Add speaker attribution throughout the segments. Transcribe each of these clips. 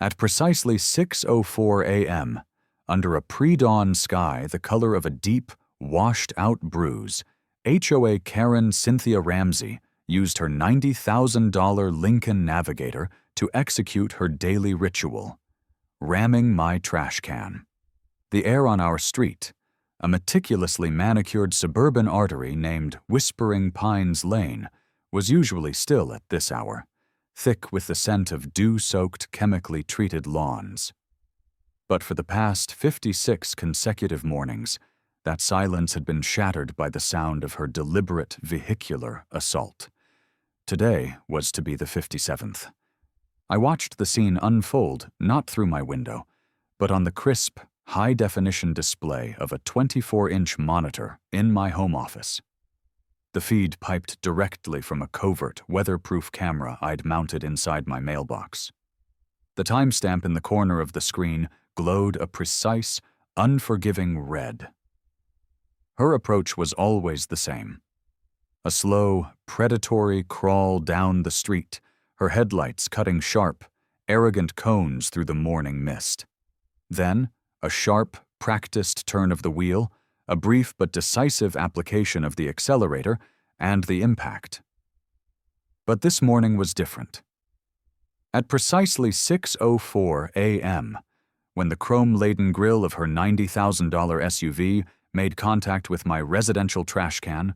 Speaker 1: At precisely 6:04 a.m., under a pre-dawn sky the color of a deep, washed-out bruise, HOA Karen Cynthia Ramsey used her $90,000 Lincoln Navigator to execute her daily ritual, ramming my trash can. The air on our street, a meticulously manicured suburban artery named Whispering Pines Lane, was usually still at this hour, thick with the scent of dew-soaked, chemically treated lawns. But for the past 56 consecutive mornings, that silence had been shattered by the sound of her deliberate vehicular assault. Today was to be the 57th. I watched the scene unfold not through my window, but on the crisp, high-definition display of a 24-inch monitor in my home office. The feed piped directly from a covert, weatherproof camera I'd mounted inside my mailbox. The timestamp in the corner of the screen glowed a precise, unforgiving red. Her approach was always the same. A slow, predatory crawl down the street, her headlights cutting sharp, arrogant cones through the morning mist. Then, a sharp, practiced turn of the wheel, a brief but decisive application of the accelerator, and the impact. But this morning was different. At precisely 6:04 a.m., when the chrome-laden grille of her $90,000 SUV made contact with my residential trash can,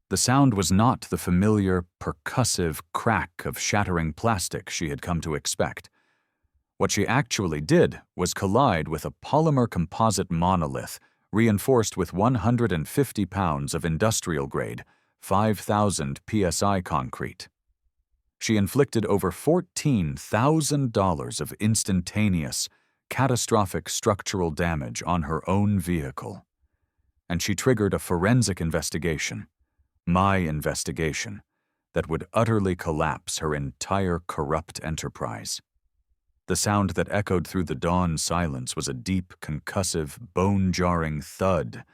Speaker 1: the sound was not the familiar, percussive crack of shattering plastic she had come to expect. What she actually did was collide with a polymer composite monolith reinforced with 150 pounds of industrial-grade, 5,000 psi concrete. She inflicted over $14,000 of instantaneous, catastrophic structural damage on her own vehicle. And she triggered a forensic investigation, my investigation, that would utterly collapse her entire corrupt enterprise. The sound that echoed through the dawn silence was a deep, concussive, bone-jarring thud,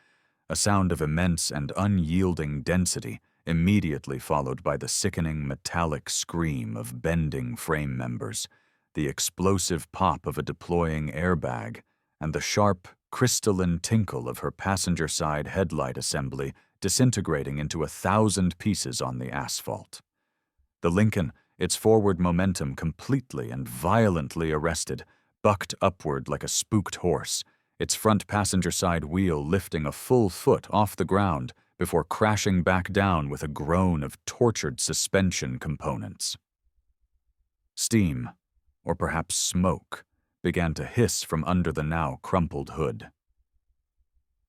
Speaker 1: a sound of immense and unyielding density, immediately followed by the sickening metallic scream of bending frame members, the explosive pop of a deploying airbag, and the sharp, crystalline tinkle of her passenger-side headlight assembly disintegrating into 1,000 pieces on the asphalt. The Lincoln, its forward momentum completely and violently arrested, bucked upward like a spooked horse, its front passenger-side wheel lifting a full foot off the ground before crashing back down with a groan of tortured suspension components. Steam, or perhaps smoke, began to hiss from under the now crumpled hood.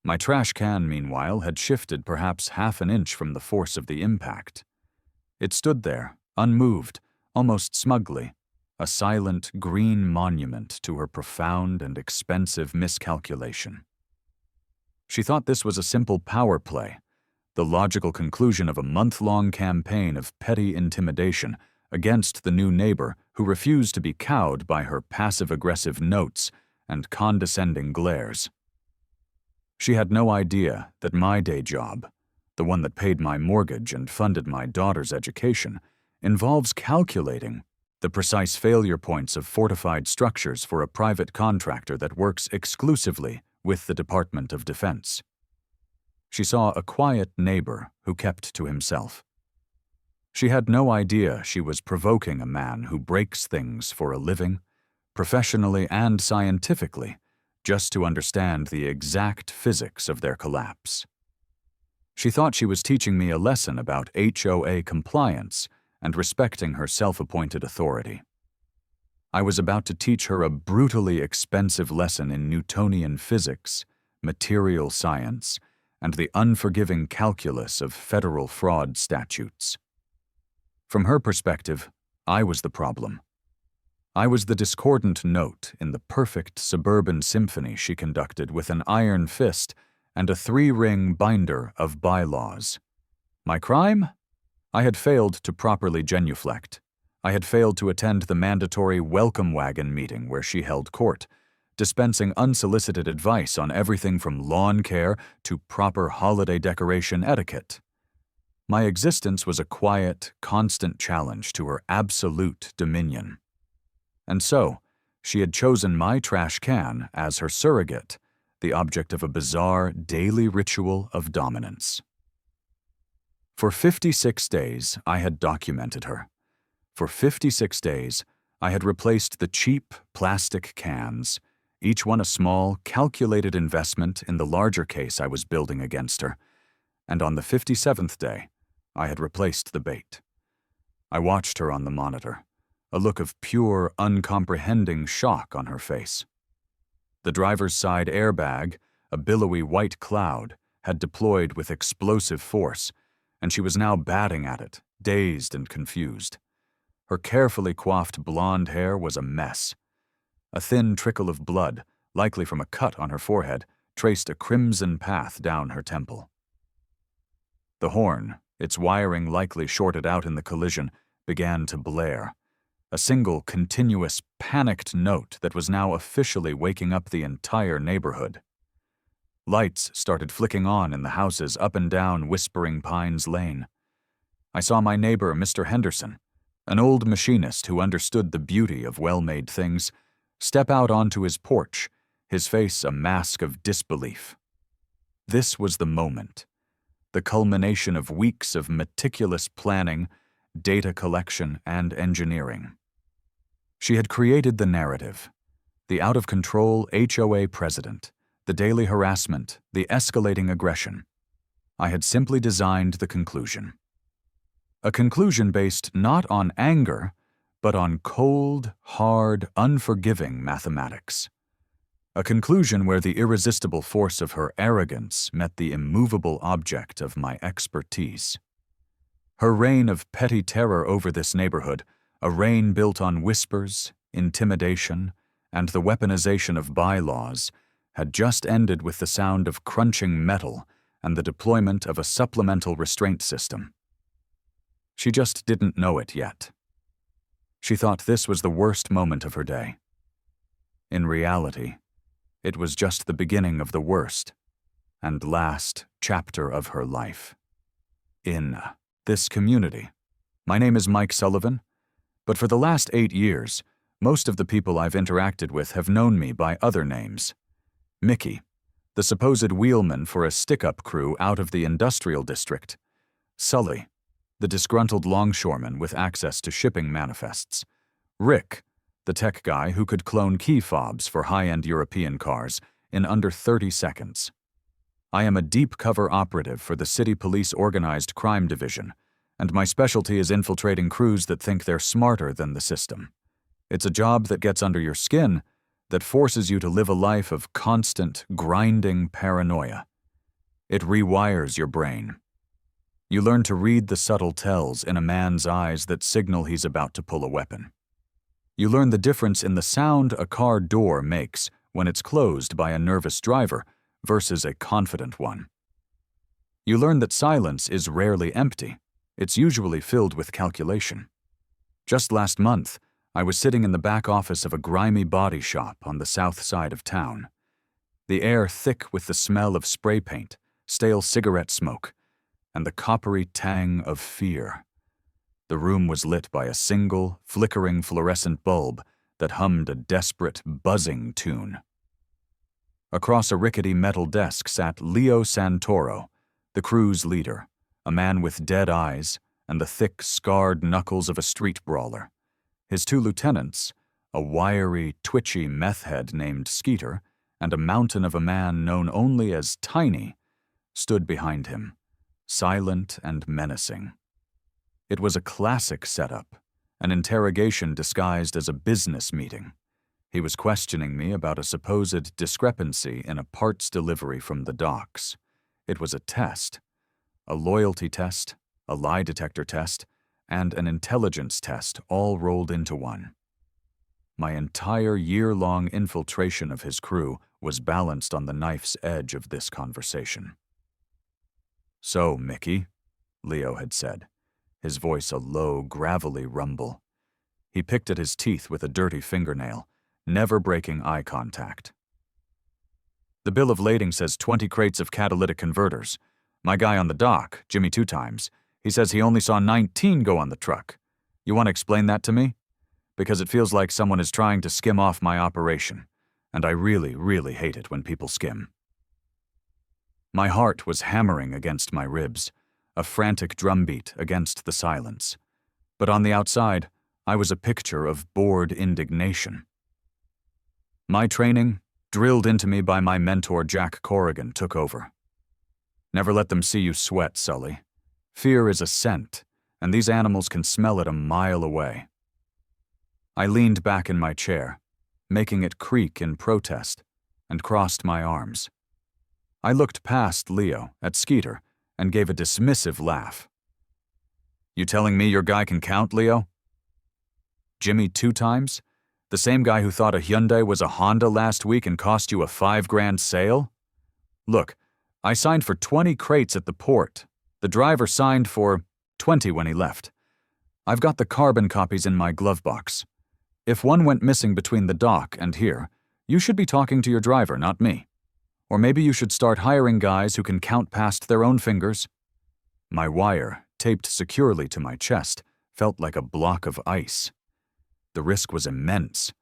Speaker 1: My trash can, meanwhile, had shifted perhaps half an inch from the force of the impact. It stood there, unmoved, almost smugly, a silent green monument to her profound and expensive miscalculation. She thought this was a simple power play, the logical conclusion of a month-long campaign of petty intimidation against the new neighbor who refused to be cowed by her passive-aggressive notes and condescending glares. She had no idea that my day job, the one that paid my mortgage and funded my daughter's education, involves calculating the precise failure points of fortified structures for a private contractor that works exclusively with the Department of Defense. She saw a quiet neighbor who kept to himself. She had no idea she was provoking a man who breaks things for a living, professionally and scientifically, just to understand the exact physics of their collapse. She thought she was teaching me a lesson about HOA compliance and respecting her self-appointed authority. I was about to teach her a brutally expensive lesson in Newtonian physics, material science, and the unforgiving calculus of federal fraud statutes. From her perspective, I was the problem. I was the discordant note in the perfect suburban symphony she conducted with an iron fist and a 3-ring binder of bylaws. My crime? I had failed to properly genuflect. I had failed to attend the mandatory welcome wagon meeting where she held court, dispensing unsolicited advice on everything from lawn care to proper holiday decoration etiquette. My existence was a quiet, constant challenge to her absolute dominion. And so, She had chosen my trash can as her surrogate, the object of a bizarre daily ritual of dominance. For 56 days, I had documented her. For 56 days, I had replaced the cheap plastic cans, each one a small, calculated investment in the larger case I was building against her, and on the 57th day, I had replaced the bait. I watched her on the monitor, a look of pure, uncomprehending shock on her face. The driver's side airbag, a billowy white cloud, had deployed with explosive force, and she was now batting at it, dazed and confused. Her carefully coiffed blonde hair was a mess. A thin trickle of blood, likely from a cut on her forehead, traced a crimson path down her temple. The horn, its wiring likely shorted out in the collision, began to blare. A single, continuous, panicked note that was now officially waking up the entire neighborhood. Lights started flicking on in the houses up and down Whispering Pines Lane. I saw my neighbor, Mr. Henderson, an old machinist who understood the beauty of well-made things, step out onto his porch, his face a mask of disbelief. This was the moment, the culmination of weeks of meticulous planning, data collection, and engineering. She had created the narrative, the out-of-control HOA president, the daily harassment, the escalating aggression. I had simply designed the conclusion. A conclusion based not on anger, but on cold, hard, unforgiving mathematics. A conclusion where the irresistible force of her arrogance met the immovable object of my expertise. Her reign of petty terror over this neighborhood, a reign built on whispers, intimidation, and the weaponization of bylaws, had just ended with the sound of crunching metal and the deployment of a supplemental restraint system. She just didn't know it yet. She thought this was the worst moment of her day. In reality, it was just the beginning of the worst and last chapter of her life. In this community, my name is Mike Sullivan, but for the last 8 years, most of the people I've interacted with have known me by other names. Mickey, the supposed wheelman for a stick-up crew out of the industrial district. Sully, the disgruntled longshoreman with access to shipping manifests. Rick, the tech guy who could clone key fobs for high-end European cars in under 30 seconds. I am a deep-cover operative for the City Police Organized Crime Division, and my specialty is infiltrating crews that think they're smarter than the system. It's a job that gets under your skin, that forces you to live a life of constant, grinding paranoia. It rewires your brain. You learn to read the subtle tells in a man's eyes that signal he's about to pull a weapon. You learn the difference in the sound a car door makes when it's closed by a nervous driver versus a confident one. You learn that silence is rarely empty. It's usually filled with calculation. Just last month, I was sitting in the back office of a grimy body shop on the south side of town. The air thick with the smell of spray paint, stale cigarette smoke, and the coppery tang of fear. The room was lit by a single, flickering fluorescent bulb that hummed a desperate, buzzing tune. Across a rickety metal desk sat Leo Santoro, the crew's leader, a man with dead eyes and the thick, scarred knuckles of a street brawler. His 2 lieutenants, a wiry, twitchy meth head named Skeeter, and a mountain of a man known only as Tiny, stood behind him, silent and menacing. It was a classic setup, an interrogation disguised as a business meeting. He was questioning me about a supposed discrepancy in a parts delivery from the docks. It was a test, a loyalty test, a lie detector test, and an intelligence test all rolled into one. My entire year-long infiltration of his crew was balanced on the knife's edge of this conversation. "So, Mickey," Leo had said, his voice a low, gravelly rumble. He picked at his teeth with a dirty fingernail, never breaking eye contact. "The bill of lading says 20 crates of catalytic converters. My guy on the dock, Jimmy 2 times, he says he only saw 19 go on the truck. You want to explain that to me? because it feels like someone is trying to skim off my operation, and I really, really hate it when people skim. My heart was hammering against my ribs, a frantic drumbeat against the silence. But on the outside, I was a picture of bored indignation. My training, drilled into me by my mentor Jack Corrigan, took over. Never let them see you sweat, Sully. Fear is a scent, and these animals can smell it a mile away. I leaned back in my chair, making it creak in protest, and crossed my arms. I looked past Leo at Skeeter and gave a dismissive laugh. You telling me your guy can count, Leo? Jimmy 2 times? The same guy who thought a Hyundai was a Honda last week and cost you a $5,000 sale? Look, I signed for 20 crates at the port. The driver signed for 20 when he left. I've got the carbon copies in my glove box. If one went missing between the dock and here, you should be talking to your driver, not me. Or maybe you should start hiring guys who can count past their own fingers. My wire, taped securely to my chest, felt like a block of ice. The risk was immense.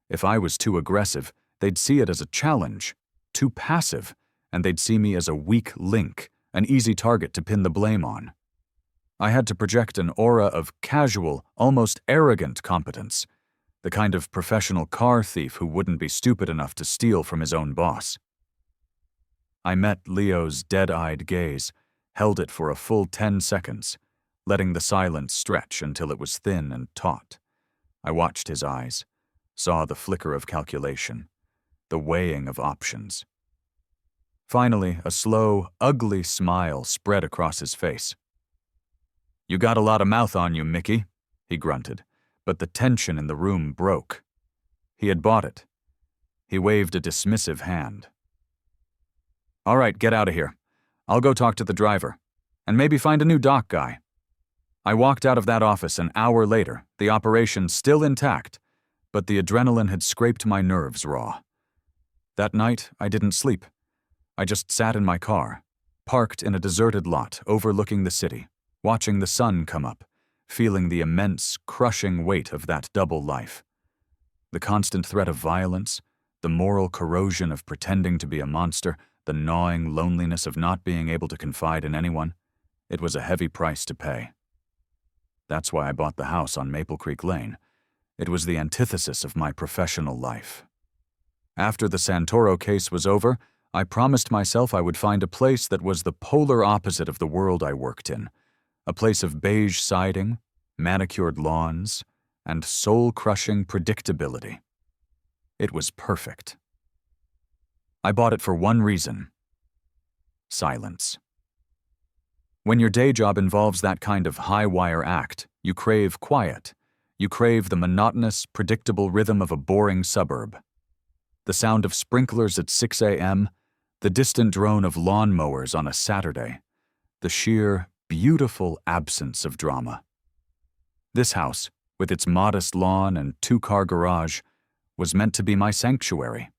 Speaker 1: If I was too aggressive, they'd see it as a challenge. Too passive, and they'd see me as a weak link, an easy target to pin the blame on. I had to project an aura of casual, almost arrogant competence, the kind of professional car thief who wouldn't be stupid enough to steal from his own boss. I met Leo's dead-eyed gaze, held it for a full 10 seconds, letting the silence stretch until it was thin and taut. I watched his eyes, saw the flicker of calculation, the weighing of options. Finally, a slow, ugly smile spread across his face. You got a lot of mouth on you, Mickey, he grunted, but the tension in the room broke. He had bought it. He waved a dismissive hand. All right, get out of here. I'll go talk to the driver, and maybe find a new dock guy. I walked out of that office an hour later, the operation still intact, but the adrenaline had scraped my nerves raw. That night, I didn't sleep. I just sat in my car, parked in a deserted lot overlooking the city, watching the sun come up, feeling the immense, crushing weight of that double life. The constant threat of violence, the moral corrosion of pretending to be a monster, the gnawing loneliness of not being able to confide in anyone, it was a heavy price to pay. That's why I bought the house on Maple Creek Lane. It was the antithesis of my professional life. After the Santoro case was over, I promised myself I would find a place that was the polar opposite of the world I worked in, a place of beige siding, manicured lawns, and soul-crushing predictability. It was perfect. I bought it for one reason: silence. When your day job involves that kind of high-wire act, you crave quiet. You crave the monotonous, predictable rhythm of a boring suburb. The sound of sprinklers at 6 a.m., the distant drone of lawnmowers on a Saturday, the sheer, beautiful absence of drama. This house, with its modest lawn and 2-car garage, was meant to be my sanctuary.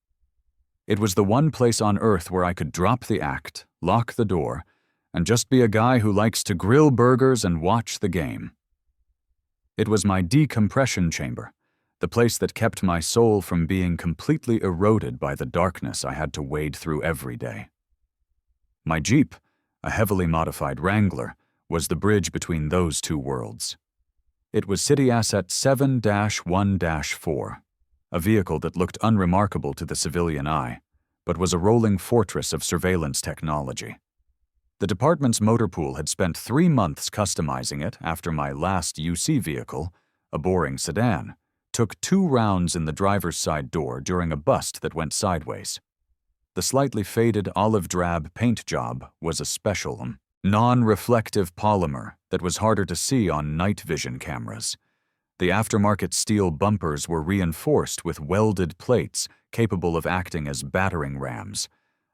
Speaker 1: It was the one place on earth where I could drop the act, lock the door, and just be a guy who likes to grill burgers and watch the game. It was my decompression chamber, the place that kept my soul from being completely eroded by the darkness I had to wade through every day. My Jeep, a heavily modified Wrangler, was the bridge between those two worlds. It was City Asset 7-1-4, a vehicle that looked unremarkable to the civilian eye, but was a rolling fortress of surveillance technology. The department's motor pool had spent 3 months customizing it after my last UC vehicle, a boring sedan, took 2 rounds in the driver's side door during a bust that went sideways. The slightly faded olive-drab paint job was a special, non-reflective polymer that was harder to see on night vision cameras. The aftermarket steel bumpers were reinforced with welded plates capable of acting as battering rams,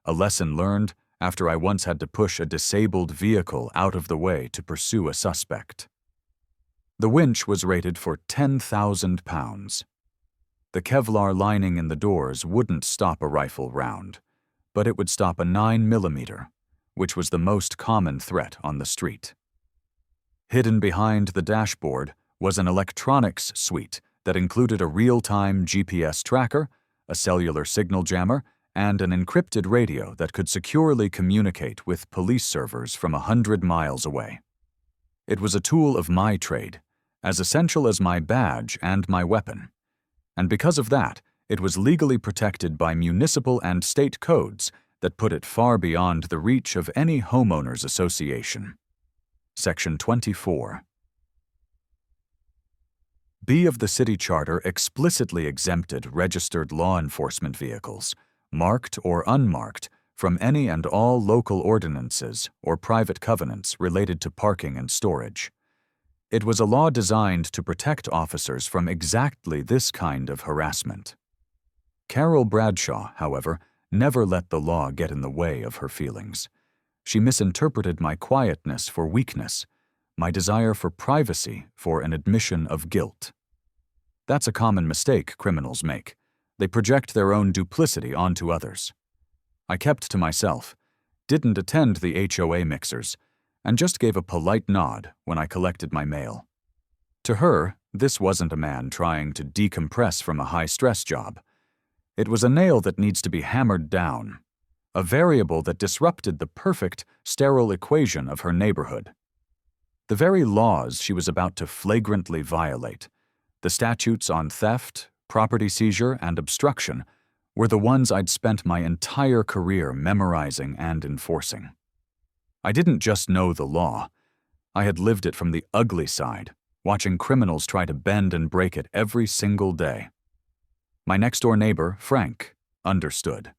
Speaker 1: a lesson learned after I once had to push a disabled vehicle out of the way to pursue a suspect. The winch was rated for 10,000 pounds. The Kevlar lining in the doors wouldn't stop a rifle round, but it would stop a 9mm, which was the most common threat on the street. Hidden behind the dashboard was an electronics suite that included a real-time GPS tracker, a cellular signal jammer, and an encrypted radio that could securely communicate with police servers from 100 miles away. It was a tool of my trade, as essential as my badge and my weapon. And because of that, it was legally protected by municipal and state codes that put it far beyond the reach of any homeowners association. Section 24. B of the city charter explicitly exempted registered law enforcement vehicles, marked or unmarked, from any and all local ordinances or private covenants related to parking and storage. It was a law designed to protect officers from exactly this kind of harassment. Carol Bradshaw, however, never let the law get in the way of her feelings. She misinterpreted my quietness for weakness, my desire for privacy for an admission of guilt. That's a common mistake criminals make. They project their own duplicity onto others. I kept to myself, didn't attend the HOA mixers, and just gave a polite nod when I collected my mail. To her, this wasn't a man trying to decompress from a high-stress job. It was a nail that needs to be hammered down, a variable that disrupted the perfect, sterile equation of her neighborhood. The very laws she was about to flagrantly violate, the statutes on theft, property seizure, and obstruction, were the ones I'd spent my entire career memorizing and enforcing. I didn't just know the law. I had lived it from the ugly side, watching criminals try to bend and break it every single day. My next-door neighbor, Frank, understood.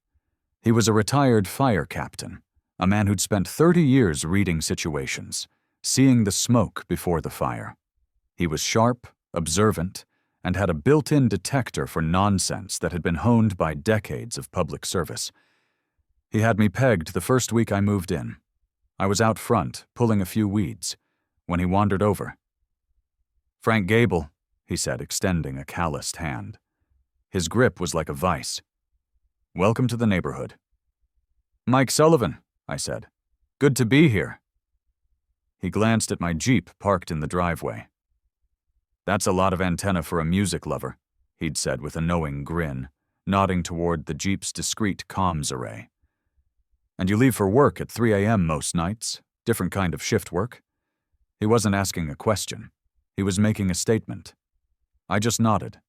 Speaker 1: He was a retired fire captain, a man who'd spent 30 years reading situations, seeing the smoke before the fire. He was sharp, observant, and had a built-in detector for nonsense that had been honed by decades of public service. He had me pegged the first week I moved in. I was out front, pulling a few weeds, when he wandered over. "Frank Gable," he said, extending a calloused hand. His grip was like a vice. "Welcome to the neighborhood." "Mike Sullivan," I said. "Good to be here." He glanced at my Jeep parked in the driveway. "That's a lot of antenna for a music lover," he'd said with a knowing grin, nodding toward the Jeep's discreet comms array. "And you leave for work at 3 a.m. most nights, different kind of shift work?" He wasn't asking a question. He was making a statement. I just nodded.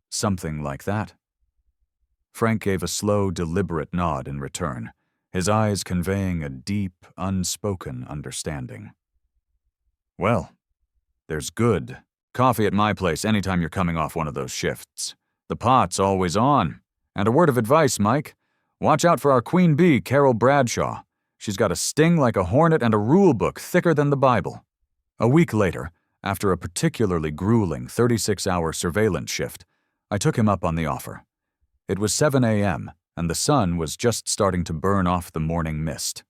Speaker 1: "Something like that." Frank gave a slow, deliberate nod in return, his eyes conveying a deep, unspoken understanding. "Well, there's good coffee at my place anytime you're coming off one of those shifts. The pot's always on. And a word of advice, Mike. Watch out for our queen bee, Carol Bradshaw. She's got a sting like a hornet and a rule book thicker than the Bible." A week later, after a particularly grueling 36-hour surveillance shift, I took him up on the offer. It was 7 a.m., and the sun was just starting to burn off the morning mist.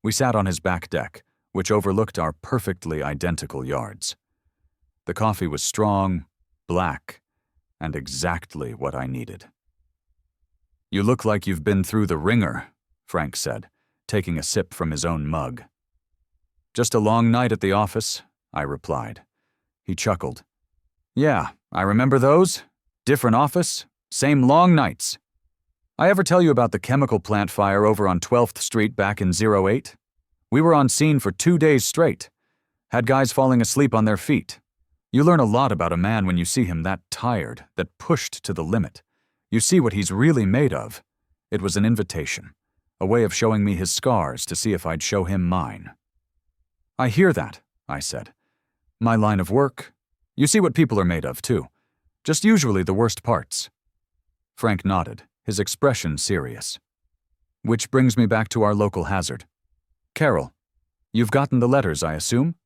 Speaker 1: We sat on his back deck, which overlooked our perfectly identical yards. The coffee was strong, black, and exactly what I needed. "You look like you've been through the ringer," Frank said, taking a sip from his own mug. "Just a long night at the office," I replied. He chuckled. "Yeah, I remember those. Different office, same long nights. I ever tell you about the chemical plant fire over on 12th Street back in '08? We were on scene for 2 days straight. Had guys falling asleep on their feet. You learn a lot about a man when you see him that tired, that pushed to the limit. You see what he's really made of. It was an invitation, a way of showing me his scars to see if I'd show him mine." "I hear that," I said. "My line of work. You see what people are made of, too. Just usually the worst parts." Frank nodded, his expression serious. "Which brings me back to our local hazard. Carol, you've gotten the letters, I assume?"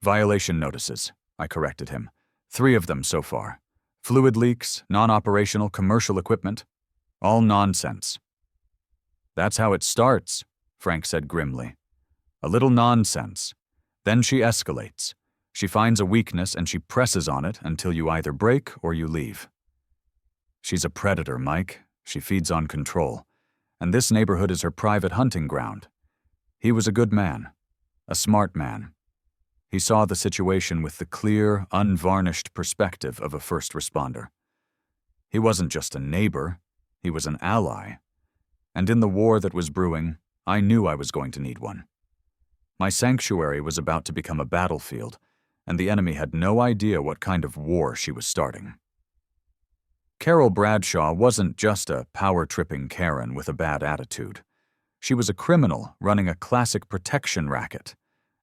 Speaker 1: "Violation notices," I corrected him. 3 of them so far. Fluid leaks, non-operational commercial equipment. All nonsense." "That's how it starts," Frank said grimly. "A little nonsense. Then she escalates. She finds a weakness and she presses on it until you either break or you leave. She's a predator, Mike. She feeds on control. And this neighborhood is her private hunting ground. He was a good man. A smart man. He saw the situation with the clear, unvarnished perspective of a first responder. He wasn't just a neighbor, he was an ally. And in the war that was brewing, I knew I was going to need one. My sanctuary was about to become a battlefield, and the enemy had no idea what kind of war she was starting. Carol Bradshaw wasn't just a power-tripping Karen with a bad attitude. She was a criminal running a classic protection racket,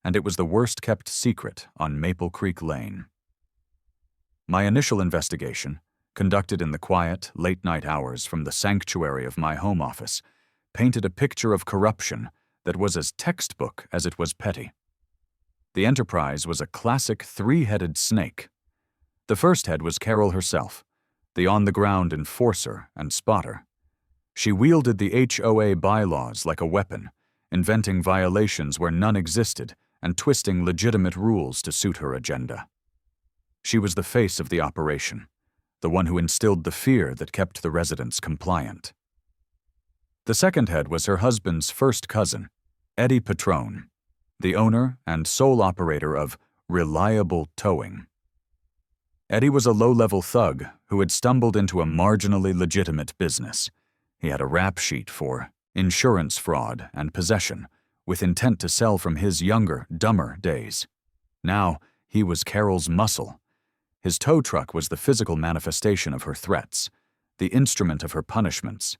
Speaker 1: and it was the worst-kept secret on Maple Creek Lane. My initial investigation, conducted in the quiet, late-night hours from the sanctuary of my home office, painted a picture of corruption that was as textbook as it was petty. The enterprise was a classic three-headed snake. The first head was Carol herself, the on-the-ground enforcer and spotter. She wielded the HOA bylaws like a weapon, inventing violations where none existed and twisting legitimate rules to suit her agenda. She was the face of the operation, the one who instilled the fear that kept the residents compliant. The second head was her husband's first cousin, Eddie Patrone, the owner and sole operator of Reliable Towing. Eddie was a low-level thug who had stumbled into a marginally legitimate business. He had a rap sheet for insurance fraud and possession, with intent to sell from his younger, dumber days. Now, he was Carol's muscle. His tow truck was the physical manifestation of her threats, the instrument of her punishments.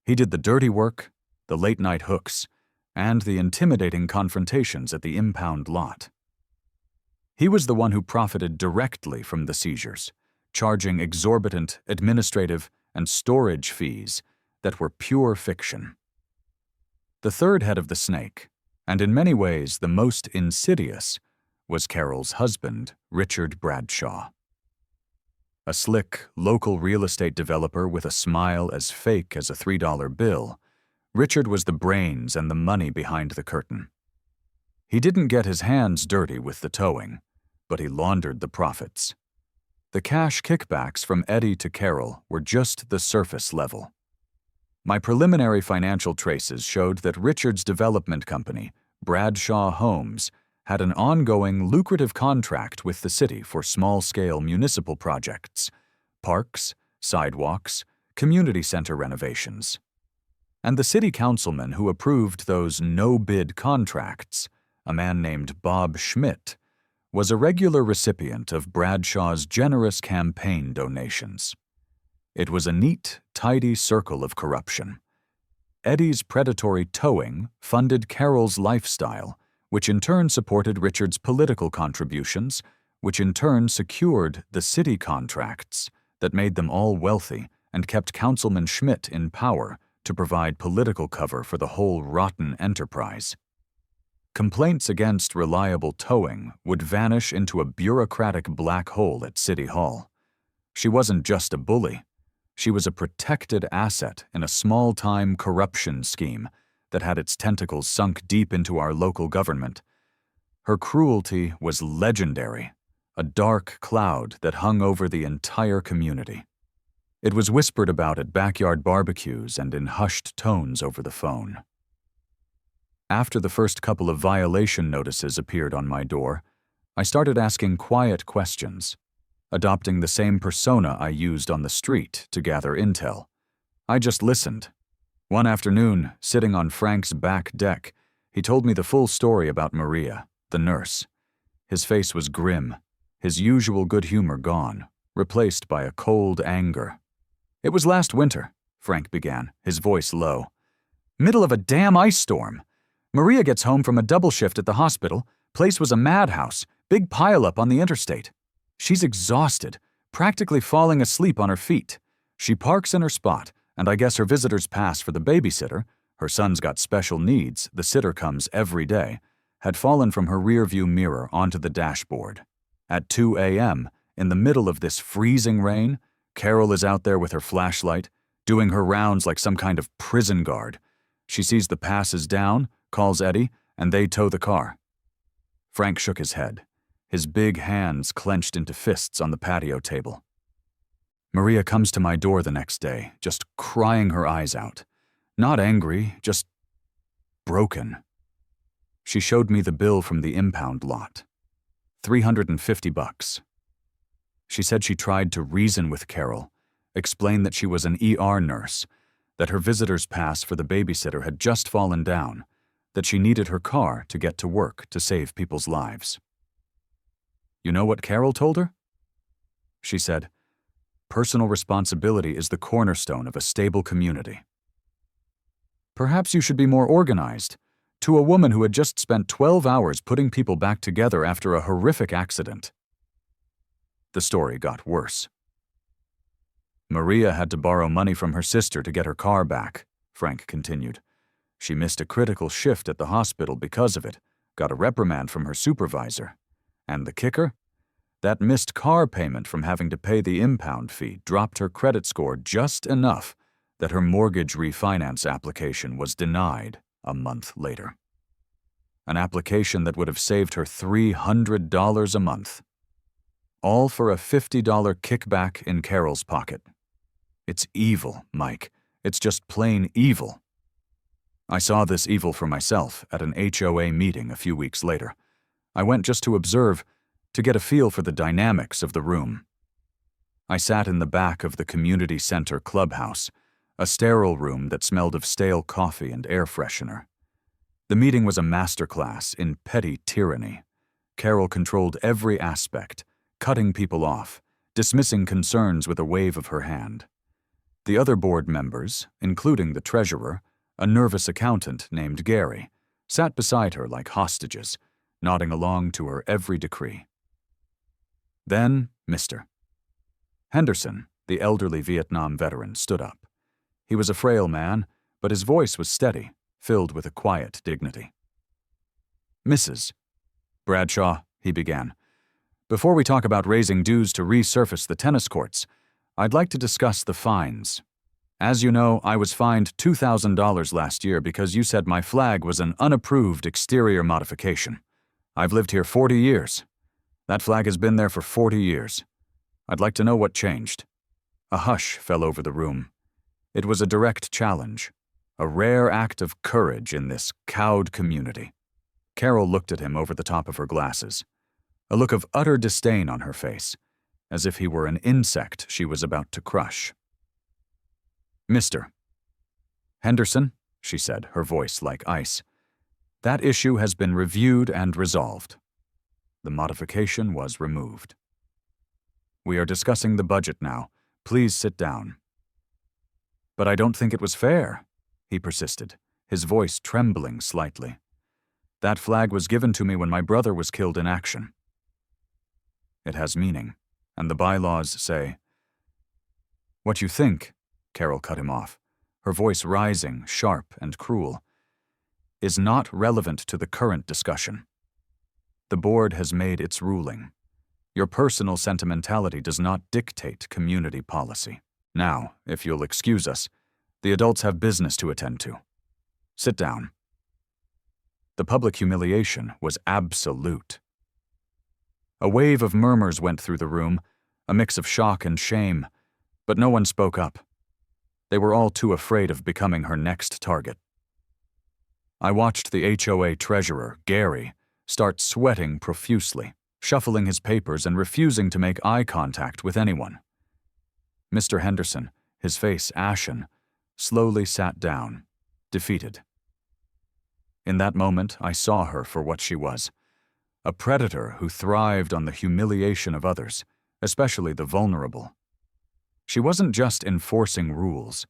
Speaker 1: He did the dirty work, the late-night hooks, and the intimidating confrontations at the impound lot. He was the one who profited directly from the seizures, charging exorbitant administrative and storage fees that were pure fiction. The third head of the snake, and in many ways the most insidious, was Carol's husband, Richard Bradshaw. A slick, local real estate developer with a smile as fake as a $3 bill, Richard was the brains and the money behind the curtain. He didn't get his hands dirty with the towing, but he laundered the profits. The cash kickbacks from Eddie to Carol were just the surface level. My preliminary financial traces showed that Richard's development company, Bradshaw Homes, had an ongoing lucrative contract with the city for small-scale municipal projects, parks, sidewalks, community center renovations. And the city councilman who approved those no-bid contracts, a man named Bob Schmidt, was a regular recipient of Bradshaw's generous campaign donations. It was a neat, tidy circle of corruption. Eddie's predatory towing funded Carol's lifestyle, which in turn supported Richard's political contributions, which in turn secured the city contracts that made them all wealthy and kept Councilman Schmidt in power to provide political cover for the whole rotten enterprise. Complaints against Reliable Towing would vanish into a bureaucratic black hole at City Hall. She wasn't just a bully. She was a protected asset in a small-time corruption scheme that had its tentacles sunk deep into our local government. Her cruelty was legendary, a dark cloud that hung over the entire community. It was whispered about at backyard barbecues and in hushed tones over the phone. After the first couple of violation notices appeared on my door, I started asking quiet questions, adopting the same persona I used on the street to gather intel. I just listened. One afternoon, sitting on Frank's back deck, he told me the full story about Maria, the nurse. His face was grim, his usual good humor gone, replaced by a cold anger. "It was last winter," Frank began, his voice low. "Middle of a damn ice storm. Maria gets home from a double shift at the hospital. Place was a madhouse, big pileup on the interstate. She's exhausted, practically falling asleep on her feet. She parks in her spot, and I guess her visitor's pass for the babysitter, her son's got special needs, the sitter comes every day, had fallen from her rearview mirror onto the dashboard. At 2 a.m., in the middle of this freezing rain, Carol is out there with her flashlight, doing her rounds like some kind of prison guard. She sees the pass is down, calls Eddie, and they tow the car." Frank shook his head, his big hands clenched into fists on the patio table. "Maria comes to my door the next day, just crying her eyes out. Not angry, just broken. She showed me the bill from the impound lot. $350. She said she tried to reason with Carol, explain that she was an ER nurse, that her visitor's pass for the babysitter had just fallen down, that she needed her car to get to work to save people's lives. You know what Carol told her? She said, "Personal responsibility is the cornerstone of a stable community." Perhaps you should be more organized. To a woman who had just spent 12 hours putting people back together after a horrific accident. The story got worse. Maria had to borrow money from her sister to get her car back, Frank continued. She missed a critical shift at the hospital because of it, got a reprimand from her supervisor. And the kicker? That missed car payment from having to pay the impound fee dropped her credit score just enough that her mortgage refinance application was denied a month later. An application that would have saved her $300 a month. All for a $50 kickback in Carol's pocket. It's evil, Mike. It's just plain evil. I saw this evil for myself at an HOA meeting a few weeks later. I went just to observe, to get a feel for the dynamics of the room. I sat in the back of the community center clubhouse, a sterile room that smelled of stale coffee and air freshener. The meeting was a masterclass in petty tyranny. Carol controlled every aspect, cutting people off, dismissing concerns with a wave of her hand. The other board members, including the treasurer, a nervous accountant named Gary, sat beside her like hostages, nodding along to her every decree. Then, Mr. Henderson, the elderly Vietnam veteran, stood up. He was a frail man, but his voice was steady, filled with a quiet dignity. "Mrs. Bradshaw," he began, "before we talk about raising dues to resurface the tennis courts, I'd like to discuss the fines. As you know, I was fined $2,000 last year because you said my flag was an unapproved exterior modification. I've lived here 40 years. That flag has been there for 40 years. I'd like to know what changed." A hush fell over the room. It was a direct challenge, a rare act of courage in this cowed community. Carol looked at him over the top of her glasses, a look of utter disdain on her face, as if he were an insect she was about to crush. "Mr. Henderson," she said, her voice like ice, "that issue has been reviewed and resolved. The modification was removed. We are discussing the budget now. Please sit down." "But I don't think it was fair," he persisted, his voice trembling slightly. "That flag was given to me when my brother was killed in action." "It has meaning, and the bylaws say—" "What you think," Carol cut him off, her voice rising, sharp and cruel, "is not relevant to the current discussion. The board has made its ruling. Your personal sentimentality does not dictate community policy. Now, if you'll excuse us, the adults have business to attend to. Sit down." The public humiliation was absolute. A wave of murmurs went through the room, a mix of shock and shame, but no one spoke up. They were all too afraid of becoming her next target. I watched the HOA treasurer, Gary, start sweating profusely, shuffling his papers and refusing to make eye contact with anyone. Mr. Henderson, his face ashen, slowly sat down, defeated. In that moment, I saw her for what she was, a predator who thrived on the humiliation of others, especially the vulnerable. She wasn't just enforcing rules.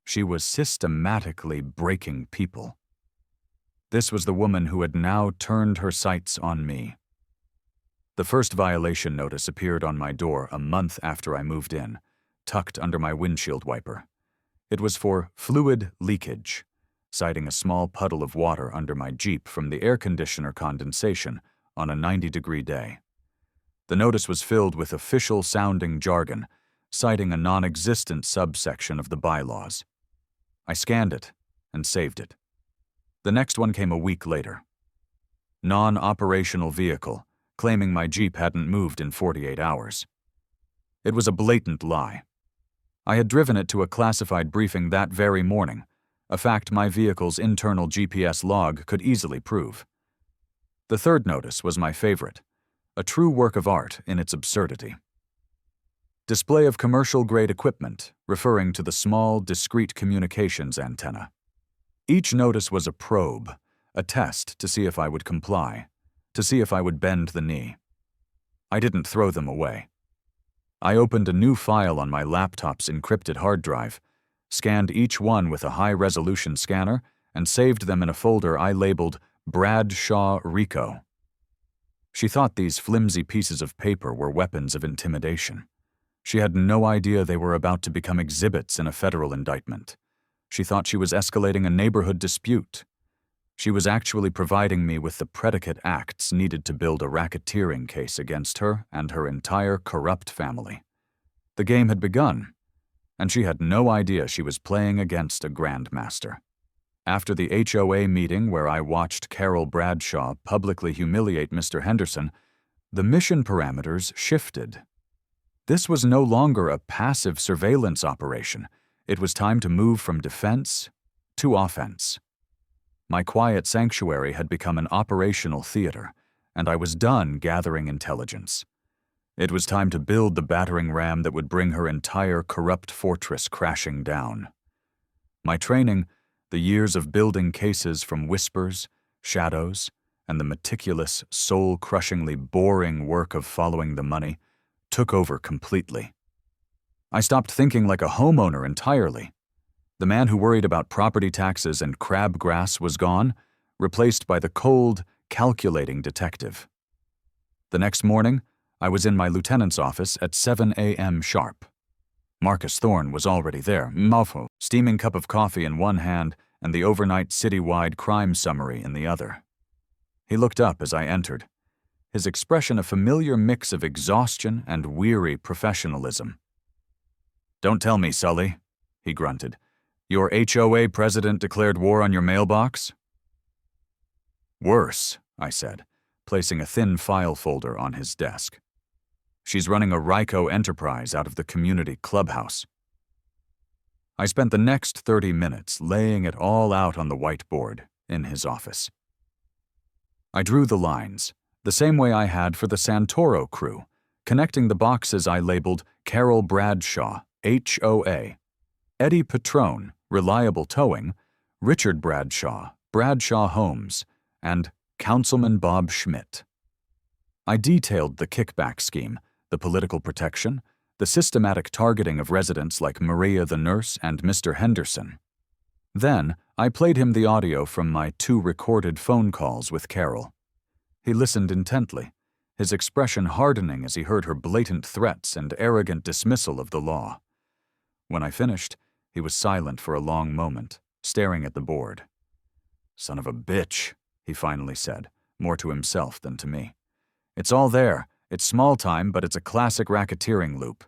Speaker 1: She was systematically breaking people. This was the woman who had now turned her sights on me. The first violation notice appeared on my door a month after I moved in, tucked under my windshield wiper. It was for fluid leakage, citing a small puddle of water under my Jeep from the air conditioner condensation on a 90-degree day. The notice was filled with official-sounding jargon, citing a non-existent subsection of the bylaws. I scanned it and saved it. The next one came a week later. Non-operational vehicle, claiming my Jeep hadn't moved in 48 hours. It was a blatant lie. I had driven it to a classified briefing that very morning, a fact my vehicle's internal GPS log could easily prove. The third notice was my favorite, a true work of art in its absurdity. Display of commercial-grade equipment, referring to the small, discrete communications antenna. Each notice was a probe, a test to see if I would comply, to see if I would bend the knee. I didn't throw them away. I opened a new file on my laptop's encrypted hard drive, scanned each one with a high-resolution scanner, and saved them in a folder I labeled Bradshaw RICO. She thought these flimsy pieces of paper were weapons of intimidation. She had no idea they were about to become exhibits in a federal indictment. She thought she was escalating a neighborhood dispute. She was actually providing me with the predicate acts needed to build a racketeering case against her and her entire corrupt family. The game had begun, and she had no idea she was playing against a grandmaster. After the HOA meeting where I watched Carol Bradshaw publicly humiliate Mr. Henderson, the mission parameters shifted. This was no longer a passive surveillance operation. It was time to move from defense to offense. My quiet sanctuary had become an operational theater, and I was done gathering intelligence. It was time to build the battering ram that would bring her entire corrupt fortress crashing down. My training, the years of building cases from whispers, shadows, and the meticulous, soul-crushingly boring work of following the money, took over completely. I stopped thinking like a homeowner entirely. The man who worried about property taxes and crabgrass was gone, replaced by the cold, calculating detective. The next morning, I was in my lieutenant's office at 7 a.m. sharp. Marcus Thorne was already there, mouthful, steaming cup of coffee in one hand and the overnight citywide crime summary in the other. He looked up as I entered, his expression a familiar mix of exhaustion and weary professionalism. "Don't tell me, Sully," he grunted. "Your HOA president declared war on your mailbox?" "Worse," I said, placing a thin file folder on his desk. "She's running a RICO enterprise out of the community clubhouse." I spent the next 30 minutes laying it all out on the whiteboard in his office. I drew the lines, the same way I had for the Santoro crew, connecting the boxes I labeled Carol Bradshaw, HOA, Eddie Patrone, Reliable Towing, Richard Bradshaw, Bradshaw Homes, and Councilman Bob Schmidt. I detailed the kickback scheme, the political protection, the systematic targeting of residents like Maria the nurse and Mr. Henderson. Then, I played him the audio from my 2 recorded phone calls with Carol. He listened intently, his expression hardening as he heard her blatant threats and arrogant dismissal of the law. When I finished, he was silent for a long moment, staring at the board. "Son of a bitch," he finally said, more to himself than to me. "It's all there. It's small time, but it's a classic racketeering loop.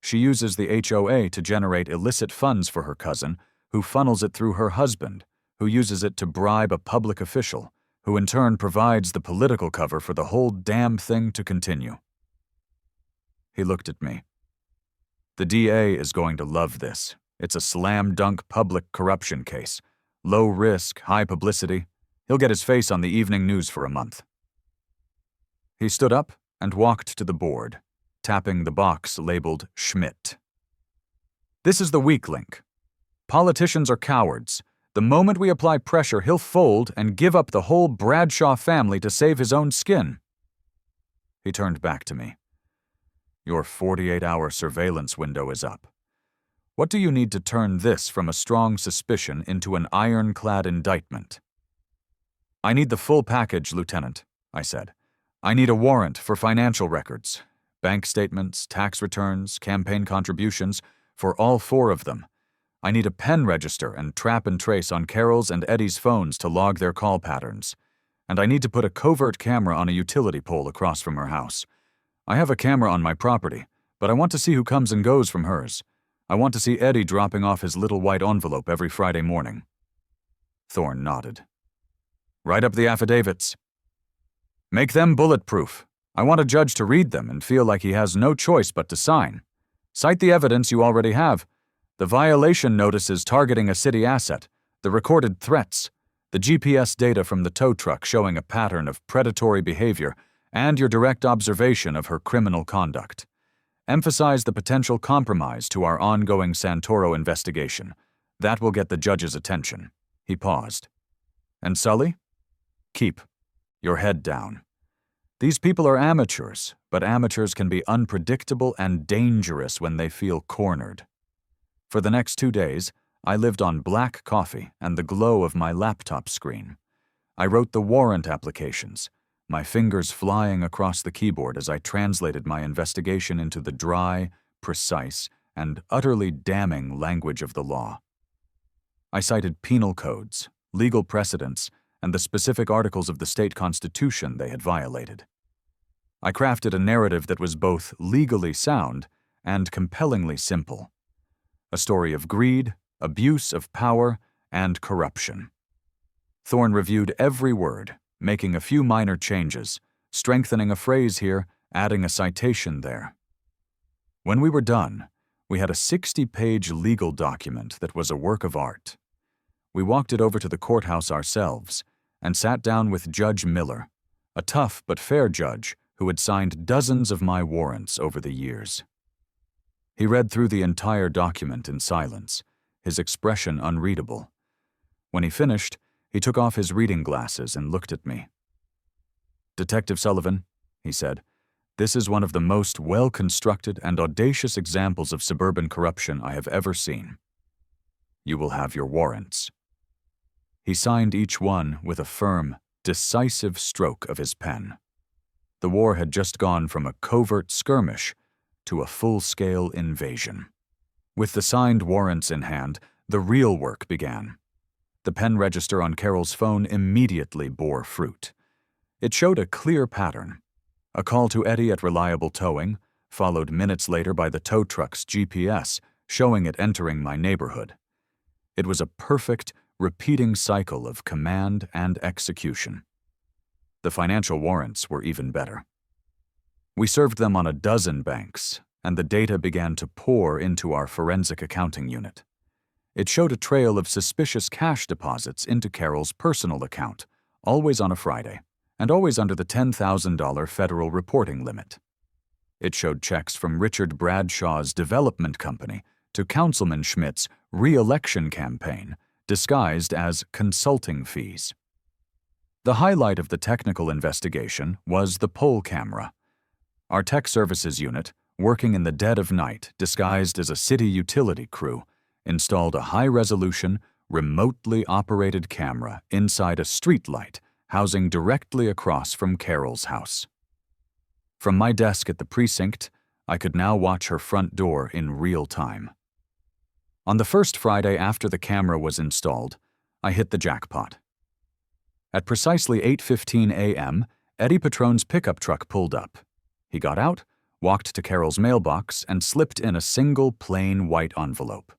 Speaker 1: She uses the HOA to generate illicit funds for her cousin, who funnels it through her husband, who uses it to bribe a public official, who in turn provides the political cover for the whole damn thing to continue." He looked at me. "The DA is going to love this. It's a slam-dunk public corruption case. Low risk, high publicity. He'll get his face on the evening news for a month." He stood up and walked to the board, tapping the box labeled Schmidt. "This is the weak link. Politicians are cowards. The moment we apply pressure, he'll fold and give up the whole Bradshaw family to save his own skin." He turned back to me. "Your 48-hour surveillance window is up. What do you need to turn this from a strong suspicion into an ironclad indictment?" "I need the full package, Lieutenant," I said. "I need a warrant for financial records, bank statements, tax returns, campaign contributions, for all 4 of them. I need a pen register and trap and trace on Carol's and Eddie's phones to log their call patterns. And I need to put a covert camera on a utility pole across from her house. I have a camera on my property, but I want to see who comes and goes from hers. I want to see Eddie dropping off his little white envelope every Friday morning." Thorne nodded. "Write up the affidavits. Make them bulletproof. I want a judge to read them and feel like he has no choice but to sign. Cite the evidence you already have. The violation notices targeting a city asset, the recorded threats, the GPS data from the tow truck showing a pattern of predatory behavior, and your direct observation of her criminal conduct. Emphasize the potential compromise to our ongoing Santoro investigation. That will get the judge's attention." He paused. "And Sully? Keep your head down. These people are amateurs, but amateurs can be unpredictable and dangerous when they feel cornered." For the next 2 days, I lived on black coffee and the glow of my laptop screen. I wrote the warrant applications, my fingers flying across the keyboard as I translated my investigation into the dry, precise, and utterly damning language of the law. I cited penal codes, legal precedents, and the specific articles of the state constitution they had violated. I crafted a narrative that was both legally sound and compellingly simple. A story of greed, abuse of power, and corruption. Thorne reviewed every word, making a few minor changes, strengthening a phrase here, adding a citation there. When we were done, we had a 60-page legal document that was a work of art. We walked it over to the courthouse ourselves and sat down with Judge Miller, a tough but fair judge who had signed dozens of my warrants over the years. He read through the entire document in silence, his expression unreadable. When he finished, he took off his reading glasses and looked at me. "Detective Sullivan," he said, "this is one of the most well-constructed and audacious examples of suburban corruption I have ever seen. You will have your warrants." He signed each one with a firm, decisive stroke of his pen. The war had just gone from a covert skirmish to a full-scale invasion. With the signed warrants in hand, the real work began. The pen register on Carol's phone immediately bore fruit. It showed a clear pattern. A call to Eddie at Reliable Towing, followed minutes later by the tow truck's GPS, showing it entering my neighborhood. It was a perfect, repeating cycle of command and execution. The financial warrants were even better. We served them on a dozen banks, and the data began to pour into our forensic accounting unit. It showed a trail of suspicious cash deposits into Carol's personal account, always on a Friday, and always under the $10,000 federal reporting limit. It showed checks from Richard Bradshaw's development company to Councilman Schmidt's re-election campaign, disguised as consulting fees. The highlight of the technical investigation was the poll camera. Our tech services unit, working in the dead of night disguised as a city utility crew, installed a high-resolution, remotely operated camera inside a streetlight housing directly across from Carol's house. From my desk at the precinct, I could now watch her front door in real time. On the first Friday after the camera was installed, I hit the jackpot. At precisely 8:15 a.m., Eddie Patrone's pickup truck pulled up. He got out, walked to Carol's mailbox, and slipped in a single plain white envelope.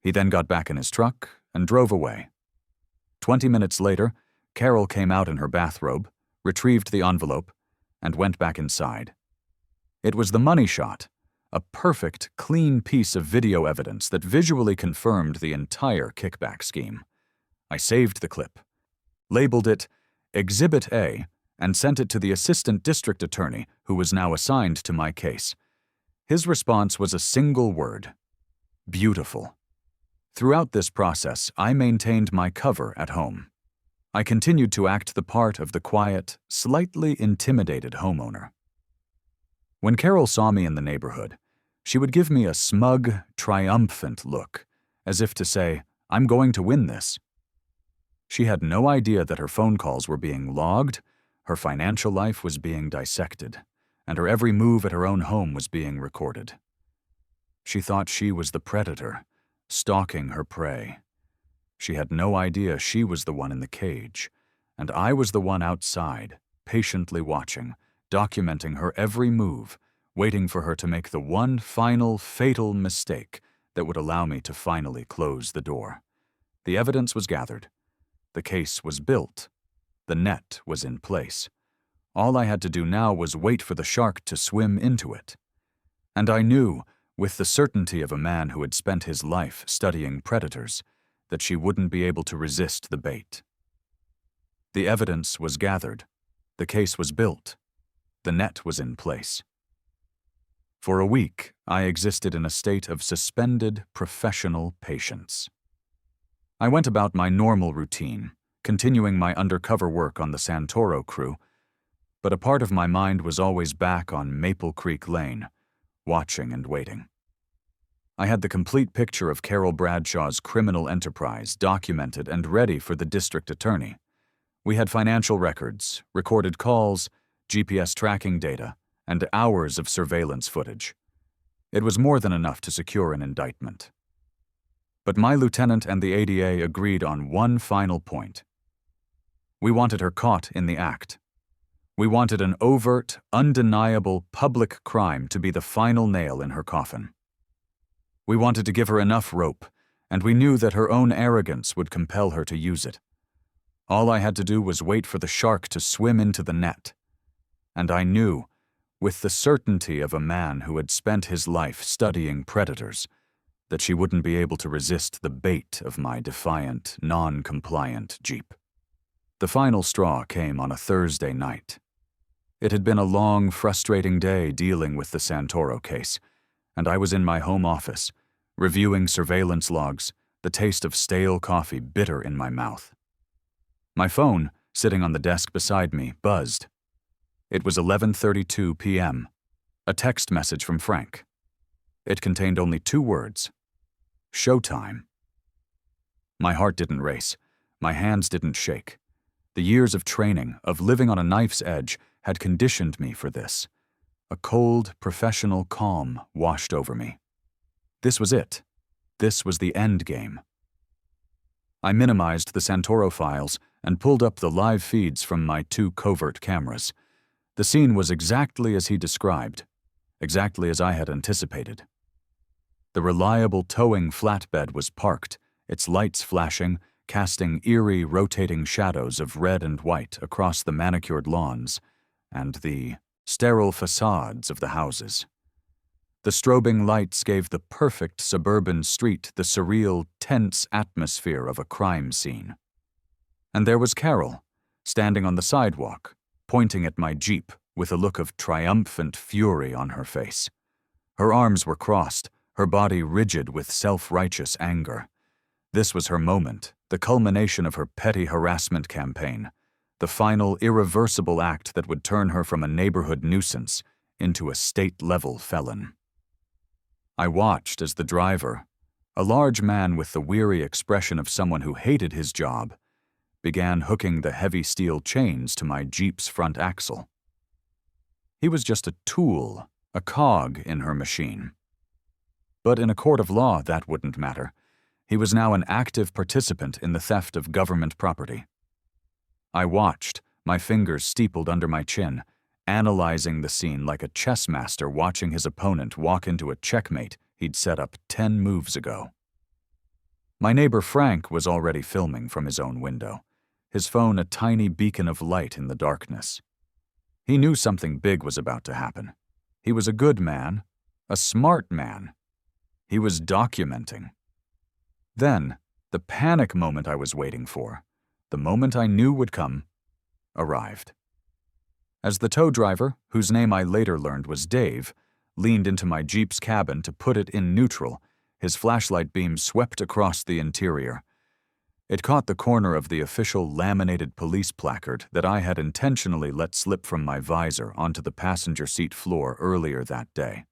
Speaker 1: He then got back in his truck and drove away. 20 minutes later, Carol came out in her bathrobe, retrieved the envelope, and went back inside. It was the money shot, a perfect, clean piece of video evidence that visually confirmed the entire kickback scheme. I saved the clip, labeled it Exhibit A, and sent it to the assistant district attorney who was now assigned to my case. His response was a single word: beautiful. Throughout this process, I maintained my cover at home. I continued to act the part of the quiet, slightly intimidated homeowner. When Carol saw me in the neighborhood, she would give me a smug, triumphant look, as if to say, "I'm going to win this." She had no idea that her phone calls were being logged, her financial life was being dissected, and her every move at her own home was being recorded. She thought she was the predator, stalking her prey. She had no idea she was the one in the cage, and I was the one outside, patiently watching, documenting her every move, waiting for her to make the one final, fatal mistake that would allow me to finally close the door. The evidence was gathered. The case was built. The net was in place. All I had to do now was wait for the shark to swim into it. And I knew, with the certainty of a man who had spent his life studying predators, that she wouldn't be able to resist the bait. The evidence was gathered. The case was built. The net was in place. For a week, I existed in a state of suspended professional patience. I went about my normal routine, continuing my undercover work on the Santoro crew, but a part of my mind was always back on Maple Creek Lane, watching and waiting. I had the complete picture of Carol Bradshaw's criminal enterprise documented and ready for the district attorney. We had financial records, recorded calls, GPS tracking data, and hours of surveillance footage. It was more than enough to secure an indictment. But my lieutenant and the ADA agreed on one final point. We wanted her caught in the act. We wanted an overt, undeniable public crime to be the final nail in her coffin. We wanted to give her enough rope, and we knew that her own arrogance would compel her to use it. All I had to do was wait for the shark to swim into the net. And I knew, with the certainty of a man who had spent his life studying predators, that she wouldn't be able to resist the bait of my defiant, non-compliant Jeep. The final straw came on a Thursday night. It had been a long, frustrating day dealing with the Santoro case, and I was in my home office, reviewing surveillance logs, the taste of stale coffee bitter in my mouth. My phone, sitting on the desk beside me, buzzed. It was 11:32 p.m., a text message from Frank. It contained only 2 words: Showtime. My heart didn't race. My hands didn't shake. The years of training, of living on a knife's edge, had conditioned me for this. A cold, professional calm washed over me. This was it. This was the end game. I minimized the Santoro files and pulled up the live feeds from my 2 covert cameras. The scene was exactly as he described, exactly as I had anticipated. The reliable towing flatbed was parked, its lights flashing, casting eerie, rotating shadows of red and white across the manicured lawns and the sterile facades of the houses. The strobing lights gave the perfect suburban street the surreal, tense atmosphere of a crime scene. And there was Carol, standing on the sidewalk, pointing at my Jeep with a look of triumphant fury on her face. Her arms were crossed, her body rigid with self-righteous anger. This was her moment, the culmination of her petty harassment campaign, the final irreversible act that would turn her from a neighborhood nuisance into a state-level felon. I watched as the driver, a large man with the weary expression of someone who hated his job, began hooking the heavy steel chains to my Jeep's front axle. He was just a tool, a cog in her machine. But in a court of law, that wouldn't matter. He was now an active participant in the theft of government property. I watched, my fingers steepled under my chin, analyzing the scene like a chess master watching his opponent walk into a checkmate he'd set up 10 moves ago. My neighbor Frank was already filming from his own window, his phone a tiny beacon of light in the darkness. He knew something big was about to happen. He was a good man, a smart man. He was documenting. Then, the panic moment I was waiting for, the moment I knew would come, arrived. As the tow driver, whose name I later learned was Dave, leaned into my Jeep's cabin to put it in neutral, his flashlight beam swept across the interior. It caught the corner of the official laminated police placard that I had intentionally let slip from my visor onto the passenger seat floor earlier that day.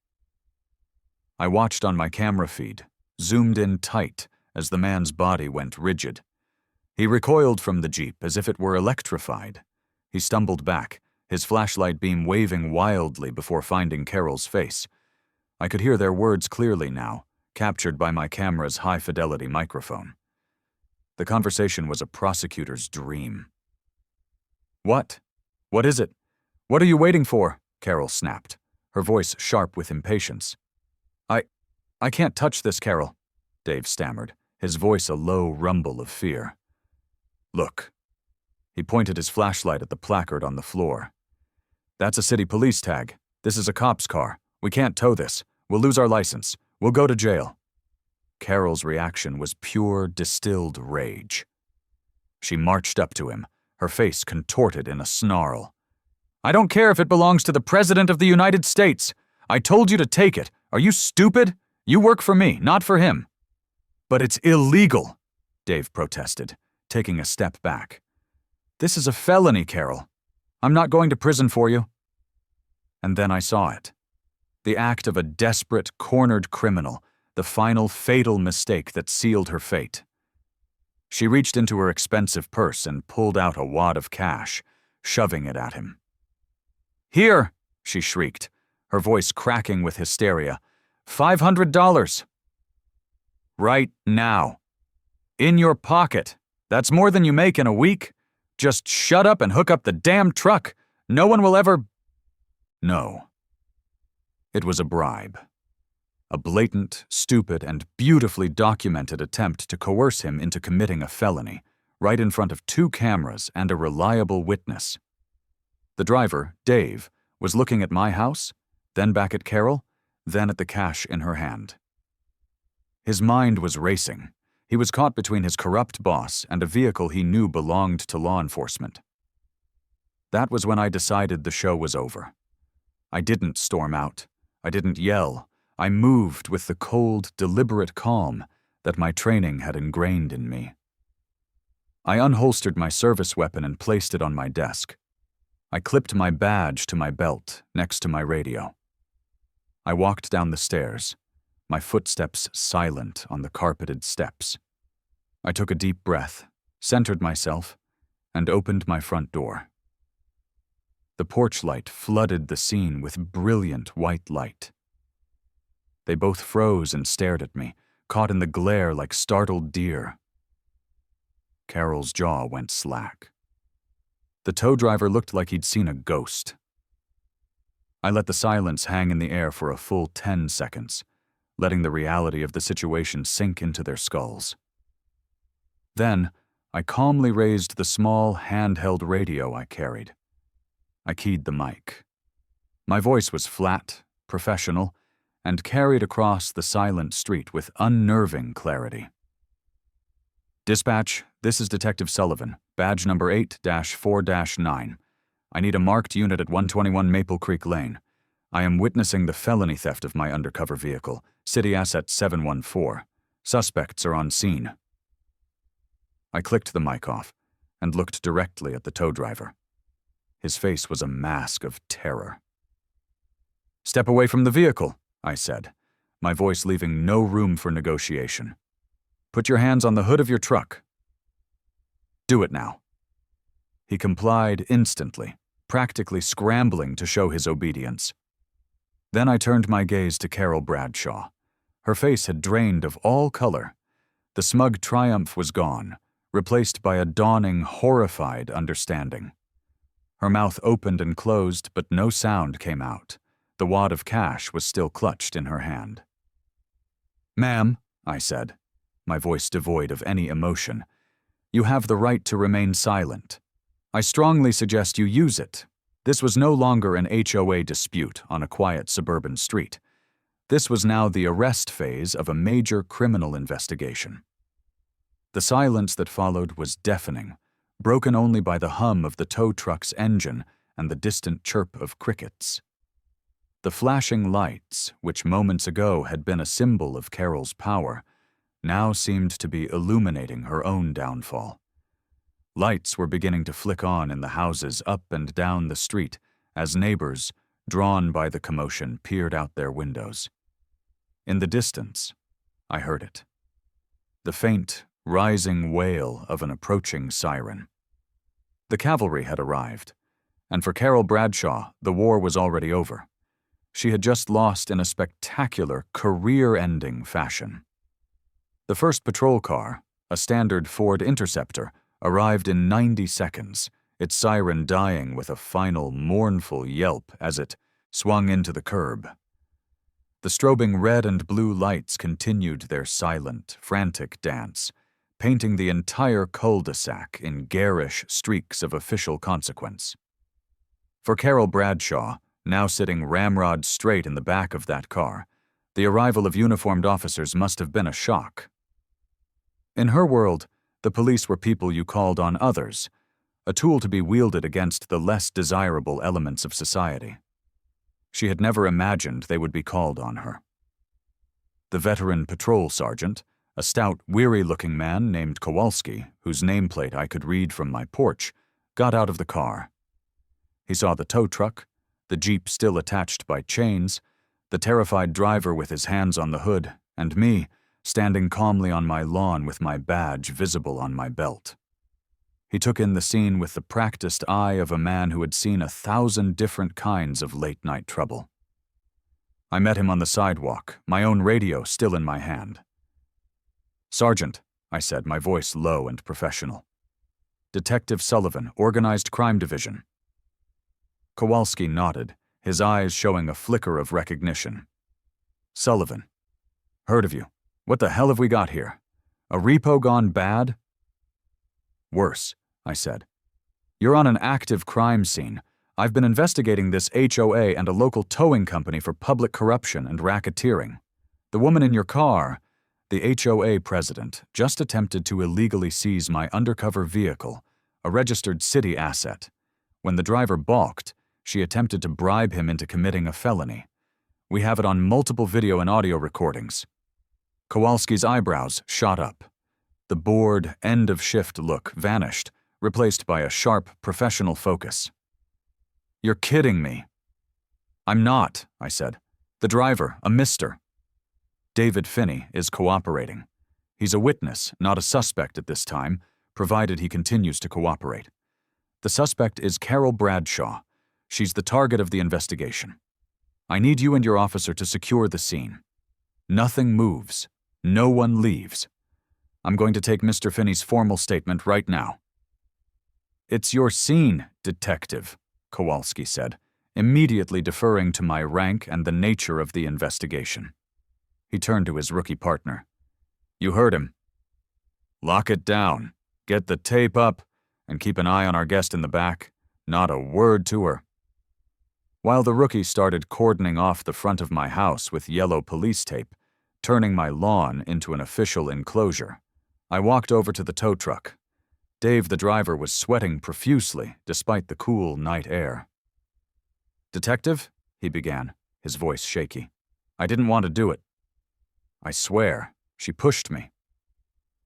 Speaker 1: I watched on my camera feed, zoomed in tight as the man's body went rigid. He recoiled from the Jeep as if it were electrified. He stumbled back, his flashlight beam waving wildly before finding Carol's face. I could hear their words clearly now, captured by my camera's high-fidelity microphone. The conversation was a prosecutor's dream. "What? What is it? What are you waiting for?" Carol snapped, her voice sharp with impatience. I can't touch this, Carol," Dave stammered, his voice a low rumble of fear. "Look." He pointed his flashlight at the placard on the floor. "That's a city police tag. This is a cop's car. We can't tow this. We'll lose our license. We'll go to jail." Carol's reaction was pure, distilled rage. She marched up to him, her face contorted in a snarl. I don't care if it belongs to the President of the United States. I told you to take it. Are you stupid? You work for me, not for him." "But it's illegal," Dave protested, taking a step back. "This is a felony, Carol. I'm not going to prison for you." And then I saw it. The act of a desperate, cornered criminal, the final fatal mistake that sealed her fate. She reached into her expensive purse and pulled out a wad of cash, shoving it at him. "Here," she shrieked, her voice cracking with hysteria. $500. Right now. In your pocket. That's more than you make in a week. Just shut up and hook up the damn truck. No one will ever—" No. It was a bribe. A blatant, stupid, and beautifully documented attempt to coerce him into committing a felony, right in front of 2 cameras and a reliable witness. The driver, Dave, was looking at my house, then back at Carol, then at the cash in her hand. His mind was racing. He was caught between his corrupt boss and a vehicle he knew belonged to law enforcement. That was when I decided the show was over. I didn't storm out. I didn't yell. I moved with the cold, deliberate calm that my training had ingrained in me. I unholstered my service weapon and placed it on my desk. I clipped my badge to my belt next to my radio. I walked down the stairs, my footsteps silent on the carpeted steps. I took a deep breath, centered myself, and opened my front door. The porch light flooded the scene with brilliant white light. They both froze and stared at me, caught in the glare like startled deer. Carol's jaw went slack. The tow driver looked like he'd seen a ghost. I let the silence hang in the air for a full 10 seconds, letting the reality of the situation sink into their skulls. Then, I calmly raised the small, handheld radio I carried. I keyed the mic. My voice was flat, professional, and carried across the silent street with unnerving clarity. "Dispatch, this is Detective Sullivan, badge number 8-4-9. I need a marked unit at 121 Maple Creek Lane. I am witnessing the felony theft of my undercover vehicle, City Asset 714. Suspects are on scene." I clicked the mic off and looked directly at the tow driver. His face was a mask of terror. "Step away from the vehicle," I said, my voice leaving no room for negotiation. "Put your hands on the hood of your truck." "Do it now." He complied instantly, practically scrambling to show his obedience. Then I turned my gaze to Carol Bradshaw. Her face had drained of all color. The smug triumph was gone, replaced by a dawning, horrified understanding. Her mouth opened and closed, but no sound came out. The wad of cash was still clutched in her hand. "Ma'am," I said, my voice devoid of any emotion, "you have the right to remain silent. I strongly suggest you use it. This was no longer an HOA dispute on a quiet suburban street. This was now the arrest phase of a major criminal investigation." The silence that followed was deafening, broken only by the hum of the tow truck's engine and the distant chirp of crickets. The flashing lights, which moments ago had been a symbol of Carol's power, now seemed to be illuminating her own downfall. Lights were beginning to flick on in the houses up and down the street as neighbors, drawn by the commotion, peered out their windows. In the distance, I heard it. The faint, rising wail of an approaching siren. The cavalry had arrived, and for Carol Bradshaw, the war was already over. She had just lost in a spectacular, career-ending fashion. The first patrol car, a standard Ford Interceptor, arrived in 90 seconds, its siren dying with a final, mournful yelp as it swung into the curb. The strobing red and blue lights continued their silent, frantic dance, painting the entire cul-de-sac in garish streaks of official consequence. For Carol Bradshaw, now sitting ramrod straight in the back of that car, the arrival of uniformed officers must have been a shock. In her world, the police were people you called on others, a tool to be wielded against the less desirable elements of society. She had never imagined they would be called on her. The veteran patrol sergeant, a stout, weary-looking man named Kowalski, whose nameplate I could read from my porch, got out of the car. He saw the tow truck, the Jeep still attached by chains, the terrified driver with his hands on the hood, and me, standing calmly on my lawn with my badge visible on my belt. He took in the scene with the practiced eye of a man who had seen 1,000 different kinds of late-night trouble. I met him on the sidewalk, my own radio still in my hand. "Sergeant," I said, my voice low and professional. "Detective Sullivan, Organized Crime Division." Kowalski nodded, his eyes showing a flicker of recognition. "Sullivan. Heard of you. What the hell have we got here? A repo gone bad?" "Worse," I said. "You're on an active crime scene. I've been investigating this HOA and a local towing company for public corruption and racketeering. The woman in your car, the HOA president, just attempted to illegally seize my undercover vehicle, a registered city asset. When the driver balked, she attempted to bribe him into committing a felony. We have it on multiple video and audio recordings." Kowalski's eyebrows shot up. The bored, end-of-shift look vanished, replaced by a sharp, professional focus. "You're kidding me." "I'm not," I said. "The driver, a mister." David Finney is cooperating. He's a witness, not a suspect at this time, provided he continues to cooperate. The suspect is Carol Bradshaw. She's the target of the investigation. I need you and your officer to secure the scene. Nothing moves. No one leaves. I'm going to take Mr. Finney's formal statement right now. "It's your scene, detective," Kowalski said, immediately deferring to my rank and the nature of the investigation. He turned to his rookie partner. "You heard him. Lock it down, get the tape up, and keep an eye on our guest in the back. Not a word to her." While the rookie started cordoning off the front of my house with yellow police tape, turning my lawn into an official enclosure, I walked over to the tow truck. Dave, the driver, was sweating profusely despite the cool night air. "Detective," he began, his voice shaky. "I didn't want to do it." "I swear, she pushed me."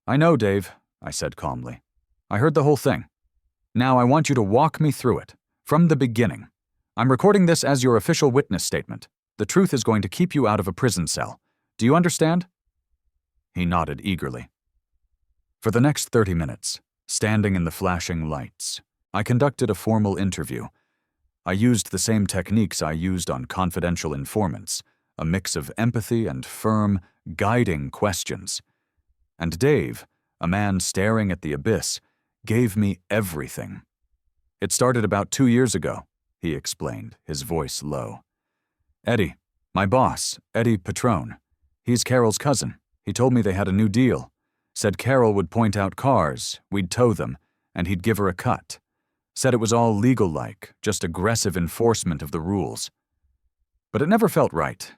Speaker 1: "I know, Dave," I said calmly. "I heard the whole thing. Now I want you to walk me through it, from the beginning. I'm recording this as your official witness statement. The truth is going to keep you out of a prison cell. Do you understand?" He nodded eagerly. For the next 30 minutes, standing in the flashing lights, I conducted a formal interview. I used the same techniques I used on confidential informants, a mix of empathy and firm, guiding questions. And Dave, a man staring at the abyss, gave me everything. "It started about 2 years ago," he explained, his voice low. "Eddie, my boss, Eddie Patrone, he's Carol's cousin. He told me they had a new deal. Said Carol would point out cars, we'd tow them, and he'd give her a cut. Said it was all legal-like, just aggressive enforcement of the rules. But it never felt right.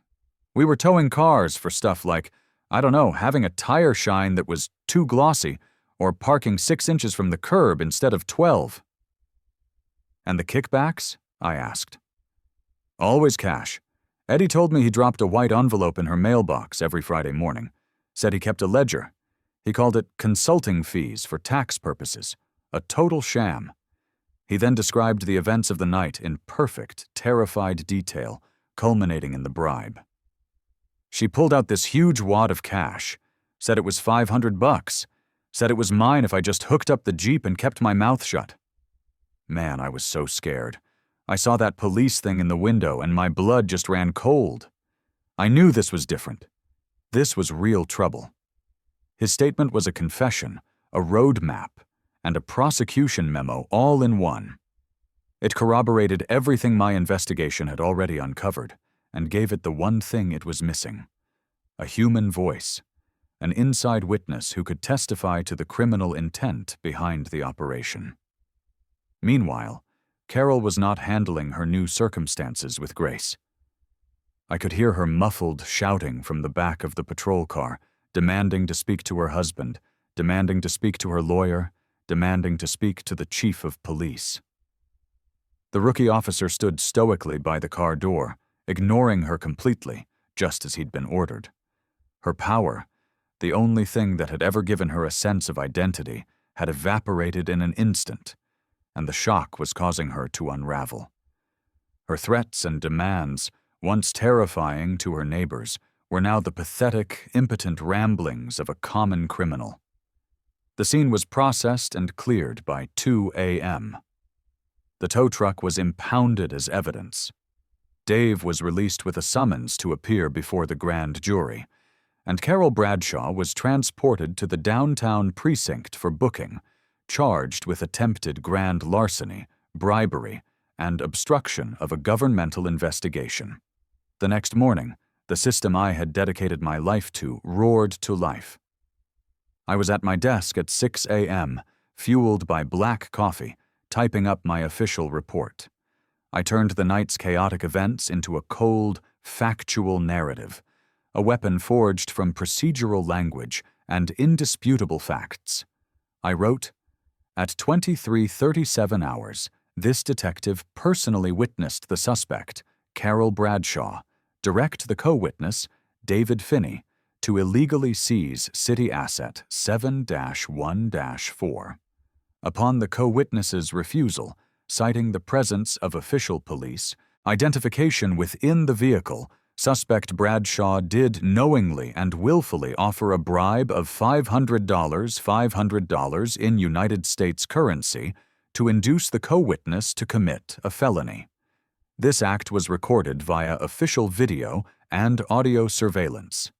Speaker 1: We were towing cars for stuff like, I don't know, having a tire shine that was too glossy, or parking 6 inches from the curb instead of 12. "And the kickbacks?" I asked. "Always cash. Eddie told me he dropped a white envelope in her mailbox every Friday morning. Said he kept a ledger. He called it consulting fees for tax purposes. A total sham." He then described the events of the night in perfect, terrified detail, culminating in the bribe. "She pulled out this huge wad of cash, said it was $500, said it was mine if I just hooked up the Jeep and kept my mouth shut. Man, I was so scared. I saw that police thing in the window and my blood just ran cold. I knew this was different. This was real trouble." His statement was a confession, a roadmap, and a prosecution memo all in one. It corroborated everything my investigation had already uncovered and gave it the one thing it was missing: a human voice, an inside witness who could testify to the criminal intent behind the operation. Meanwhile, Carol was not handling her new circumstances with grace. I could hear her muffled shouting from the back of the patrol car, demanding to speak to her husband, demanding to speak to her lawyer, demanding to speak to the chief of police. The rookie officer stood stoically by the car door, ignoring her completely, just as he'd been ordered. Her power, the only thing that had ever given her a sense of identity, had evaporated in an instant, and the shock was causing her to unravel. Her threats and demands, once terrifying to her neighbors, were now the pathetic, impotent ramblings of a common criminal. The scene was processed and cleared by 2 a.m. The tow truck was impounded as evidence. Dave was released with a summons to appear before the grand jury, and Carol Bradshaw was transported to the downtown precinct for booking, charged with attempted grand larceny, bribery, and obstruction of a governmental investigation. The next morning, the system I had dedicated my life to roared to life. I was at my desk at 6 a.m., fueled by black coffee, typing up my official report. I turned the night's chaotic events into a cold, factual narrative, a weapon forged from procedural language and indisputable facts. I wrote, "At 23:37 hours, this detective personally witnessed the suspect, Carol Bradshaw, direct the co-witness, David Finney, to illegally seize city asset 7-1-4. Upon the co-witness's refusal, citing the presence of official police, identification within the vehicle, suspect Bradshaw did knowingly and willfully offer a bribe of $500 in United States currency to induce the co-witness to commit a felony. This act was recorded via official video and audio surveillance.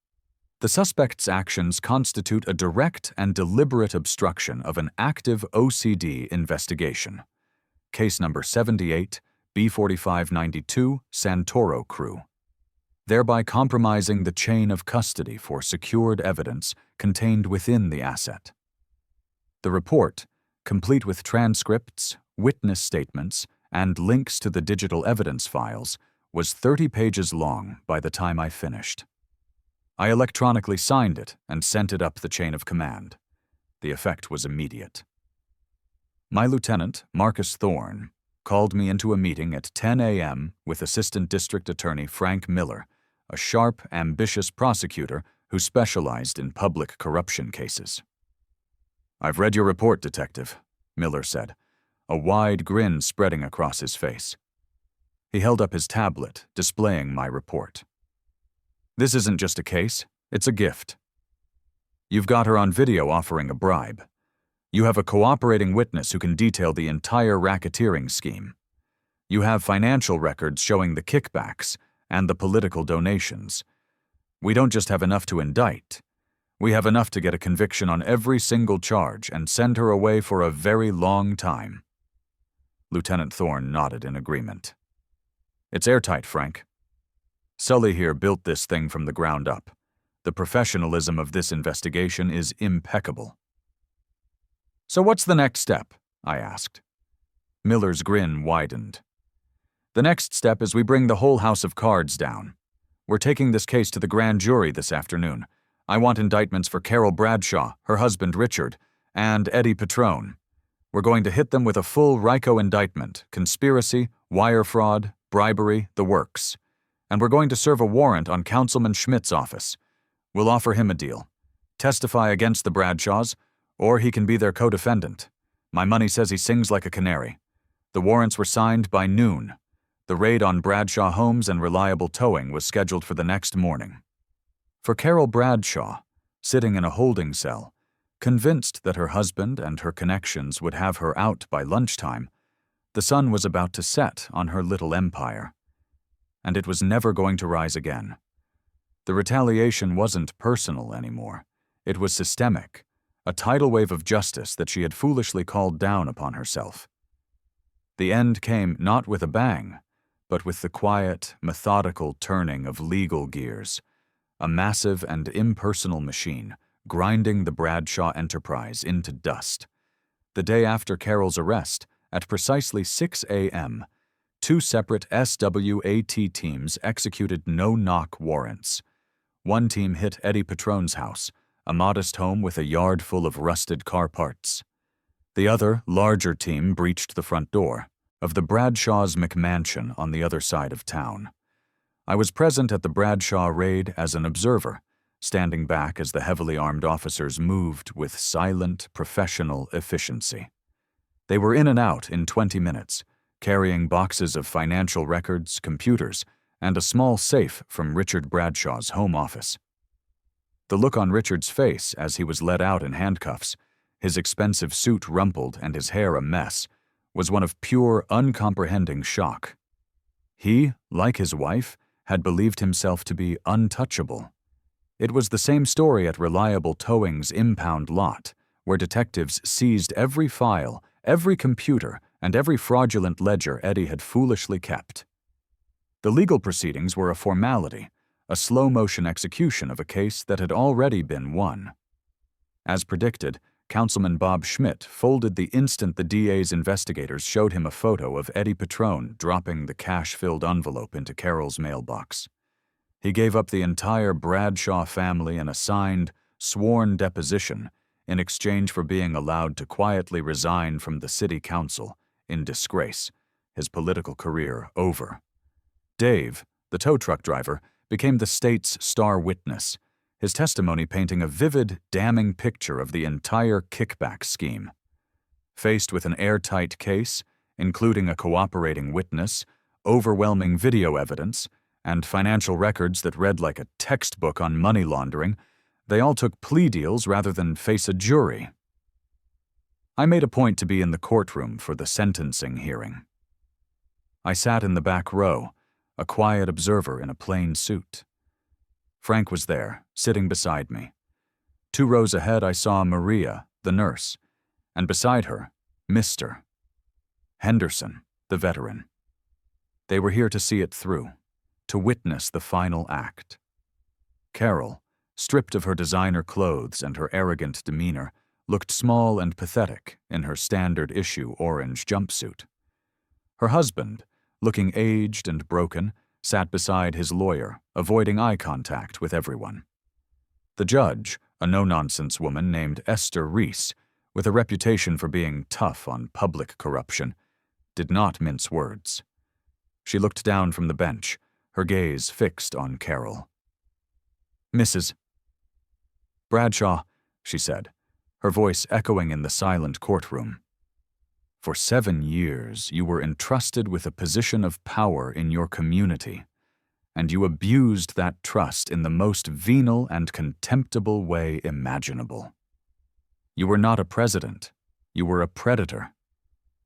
Speaker 1: The suspect's actions constitute a direct and deliberate obstruction of an active OCD investigation. Case number 78, B4592, Santoro Crew. Thereby compromising the chain of custody for secured evidence contained within the asset. The report, complete with transcripts, witness statements, and links to the digital evidence files, was 30 pages long by the time I finished. I electronically signed it and sent it up the chain of command. The effect was immediate. My lieutenant, Marcus Thorne, called me into a meeting at 10 a.m. with Assistant District Attorney Frank Miller, a sharp, ambitious prosecutor who specialized in public corruption cases. "I've read your report, Detective," Miller said, a wide grin spreading across his face. He held up his tablet, displaying my report. "This isn't just a case, it's a gift. You've got her on video offering a bribe. You have a cooperating witness who can detail the entire racketeering scheme. You have financial records showing the kickbacks and the political donations. We don't just have enough to indict. We have enough to get a conviction on every single charge and send her away for a very long time." Lieutenant Thorne nodded in agreement. "It's airtight, Frank. Sully here built this thing from the ground up. The professionalism of this investigation is impeccable." "So what's the next step?" I asked. Miller's grin widened. "The next step is we bring the whole house of cards down. We're taking this case to the grand jury this afternoon. I want indictments for Carol Bradshaw, her husband Richard, and Eddie Petrone. We're going to hit them with a full RICO indictment, conspiracy, wire fraud, bribery, the works. And we're going to serve a warrant on Councilman Schmidt's office. We'll offer him a deal. Testify against the Bradshaws, or he can be their co-defendant. My money says he sings like a canary. The warrants were signed by noon. The raid on Bradshaw homes and reliable towing was scheduled for the next morning. For Carol Bradshaw, sitting in a holding cell, convinced that her husband and her connections would have her out by lunchtime, the sun was about to set on her little empire. And it was never going to rise again. The retaliation wasn't personal anymore. It was systemic, a tidal wave of justice that she had foolishly called down upon herself. The end came not with a bang, but with the quiet, methodical turning of legal gears, a massive and impersonal machine grinding the Bradshaw enterprise into dust. The day after Carol's arrest, at precisely 6 a.m., 2 separate SWAT teams executed no-knock warrants. One team hit Eddie Petrone's house, a modest home with a yard full of rusted car parts. The other, larger team breached the front door of the Bradshaw's McMansion on the other side of town. I was present at the Bradshaw raid as an observer, standing back as the heavily armed officers moved with silent, professional efficiency. They were in and out in 20 minutes, carrying boxes of financial records, computers, and a small safe from Richard Bradshaw's home office. The look on Richard's face as he was led out in handcuffs, his expensive suit rumpled and his hair a mess, was one of pure, uncomprehending shock. He, like his wife, had believed himself to be untouchable. It was the same story at Reliable Towing's impound lot, where detectives seized every file, every computer, and every fraudulent ledger Eddie had foolishly kept. The legal proceedings were a formality, a slow-motion execution of a case that had already been won. As predicted, Councilman Bob Schmidt folded the instant the DA's investigators showed him a photo of Eddie Petrone dropping the cash-filled envelope into Carol's mailbox. He gave up the entire Bradshaw family in a signed, sworn deposition in exchange for being allowed to quietly resign from the city council in disgrace, his political career over. Dave, the tow truck driver, became the state's star witness, his testimony painting a vivid, damning picture of the entire kickback scheme. Faced with an airtight case, including a cooperating witness, overwhelming video evidence, and financial records that read like a textbook on money laundering, they all took plea deals rather than face a jury. I made a point to be in the courtroom for the sentencing hearing. I sat in the back row, a quiet observer in a plain suit. Frank was there, sitting beside me. 2 rows ahead I saw Maria, the nurse, and beside her, Mr. Henderson, the veteran. They were here to see it through, to witness the final act. Carol, stripped of her designer clothes and her arrogant demeanor, looked small and pathetic in her standard-issue orange jumpsuit. Her husband, looking aged and broken, sat beside his lawyer, avoiding eye contact with everyone. The judge, a no-nonsense woman named Esther Reese, with a reputation for being tough on public corruption, did not mince words. She looked down from the bench, her gaze fixed on Carol. "Mrs. Bradshaw," she said, her voice echoing in the silent courtroom. "For 7 years, you were entrusted with a position of power in your community, and you abused that trust in the most venal and contemptible way imaginable. You were not a president, you were a predator.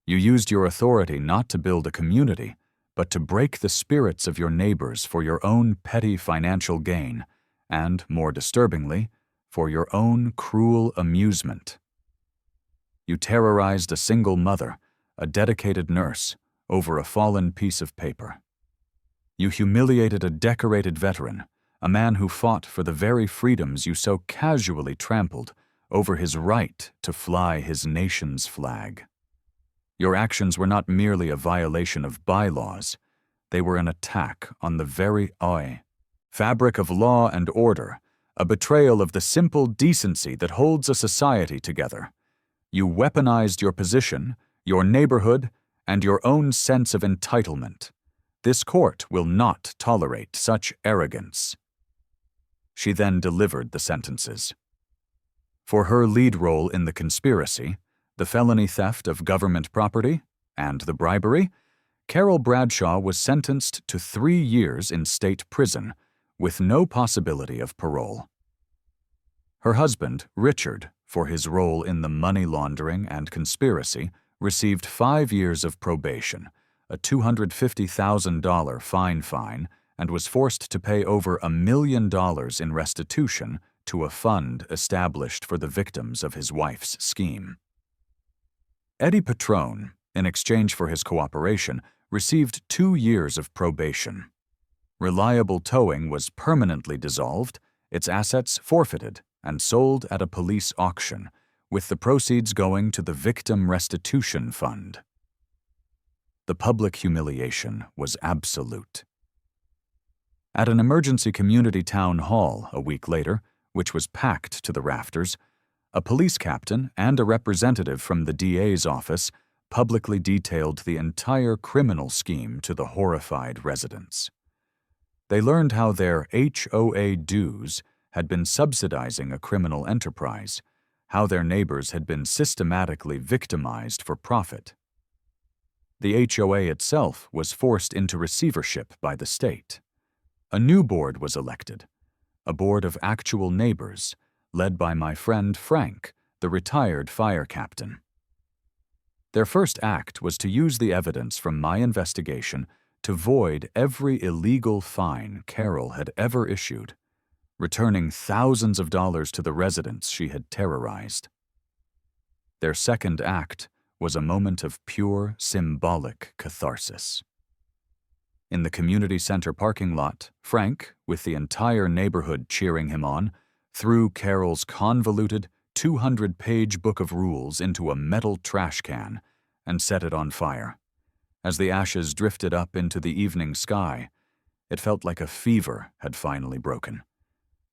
Speaker 1: You used your authority not to build a community, but to break the spirits of your neighbors for your own petty financial gain, and, more disturbingly, for your own cruel amusement. You terrorized a single mother, a dedicated nurse, over a fallen piece of paper. You humiliated a decorated veteran, a man who fought for the very freedoms you so casually trampled over his right to fly his nation's flag. Your actions were not merely a violation of bylaws, they were an attack on the very fabric of law and order, a betrayal of the simple decency that holds a society together. You weaponized your position, your neighborhood, and your own sense of entitlement. This court will not tolerate such arrogance." She then delivered the sentences. For her lead role in the conspiracy, the felony theft of government property, and the bribery, Carol Bradshaw was sentenced to 3 years in state prison, with no possibility of parole. Her husband, Richard, for his role in the money laundering and conspiracy, received 5 years of probation, a $250,000 fine, and was forced to pay over $1 million in restitution to a fund established for the victims of his wife's scheme. Eddie Petrone, in exchange for his cooperation, received 2 years of probation. Reliable Towing was permanently dissolved, its assets forfeited, and sold at a police auction, with the proceeds going to the Victim Restitution Fund. The public humiliation was absolute. At an emergency community town hall a week later, which was packed to the rafters, A police captain and a representative from the DA's office publicly detailed the entire criminal scheme to the horrified residents. They learned how their HOA dues had been subsidizing a criminal enterprise, how their neighbors had been systematically victimized for profit. The HOA itself was forced into receivership by the state. A new board was elected, a board of actual neighbors, led by my friend Frank, the retired fire captain. Their first act was to use the evidence from my investigation to void every illegal fine Carol had ever issued, returning thousands of dollars to the residents she had terrorized. Their second act was a moment of pure symbolic catharsis. In the community center parking lot, Frank, with the entire neighborhood cheering him on, threw Carol's convoluted 200-page book of rules into a metal trash can and set it on fire. As the ashes drifted up into the evening sky, it felt like a fever had finally broken.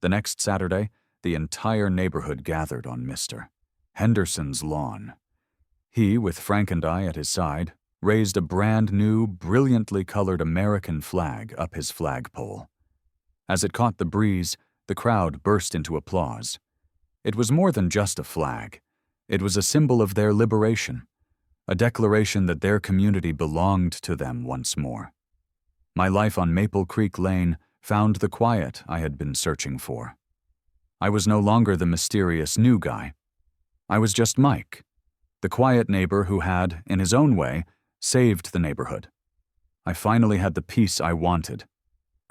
Speaker 1: The next Saturday, the entire neighborhood gathered on Mr. Henderson's lawn. He, with Frank and I at his side, raised a brand-new, brilliantly colored American flag up his flagpole. As it caught the breeze, the crowd burst into applause. It was more than just a flag. It was a symbol of their liberation, a declaration that their community belonged to them once more. My life on Maple Creek Lane found the quiet I had been searching for. I was no longer the mysterious new guy. I was just Mike, the quiet neighbor who had, in his own way, saved the neighborhood. I finally had the peace I wanted,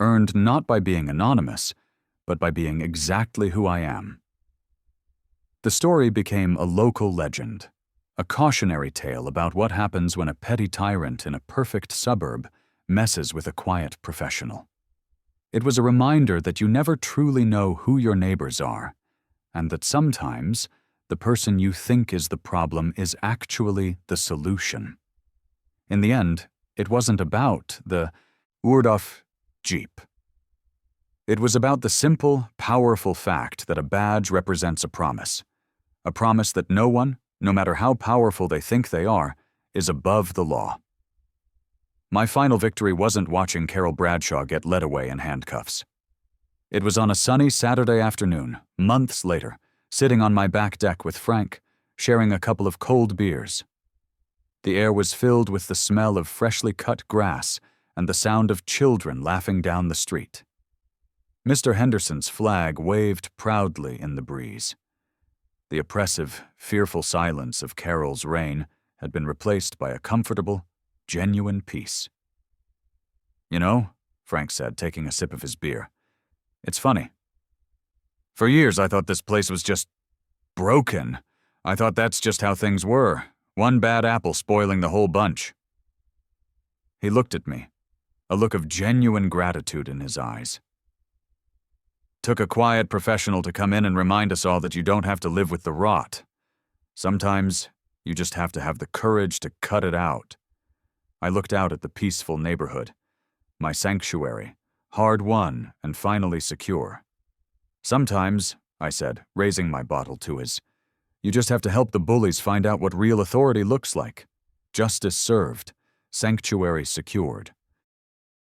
Speaker 1: earned not by being anonymous, but by being exactly who I am. The story became a local legend, a cautionary tale about what happens when a petty tyrant in a perfect suburb messes with a quiet professional. It was a reminder that you never truly know who your neighbors are, and that sometimes the person you think is the problem is actually the solution. In the end, it wasn't about the Urdoff Jeep. It was about the simple, powerful fact that a badge represents a promise that no one, no matter how powerful they think they are, is above the law. My final victory wasn't watching Carol Bradshaw get led away in handcuffs. It was on a sunny Saturday afternoon, months later, sitting on my back deck with Frank, sharing a couple of cold beers. The air was filled with the smell of freshly cut grass and the sound of children laughing down the street. Mr. Henderson's flag waved proudly in the breeze. The oppressive, fearful silence of Carol's reign had been replaced by a comfortable, genuine peace. "You know," Frank said, taking a sip of his beer, "it's funny. For years I thought this place was just broken. I thought that's just how things were, one bad apple spoiling the whole bunch." He looked at me, a look of genuine gratitude in his eyes. "Took a quiet professional to come in and remind us all that you don't have to live with the rot. Sometimes you just have to have the courage to cut it out." I looked out at the peaceful neighborhood, my sanctuary, hard-won and finally secure. "Sometimes," I said, raising my bottle to his, "you just have to help the bullies find out what real authority looks like. Justice served, sanctuary secured.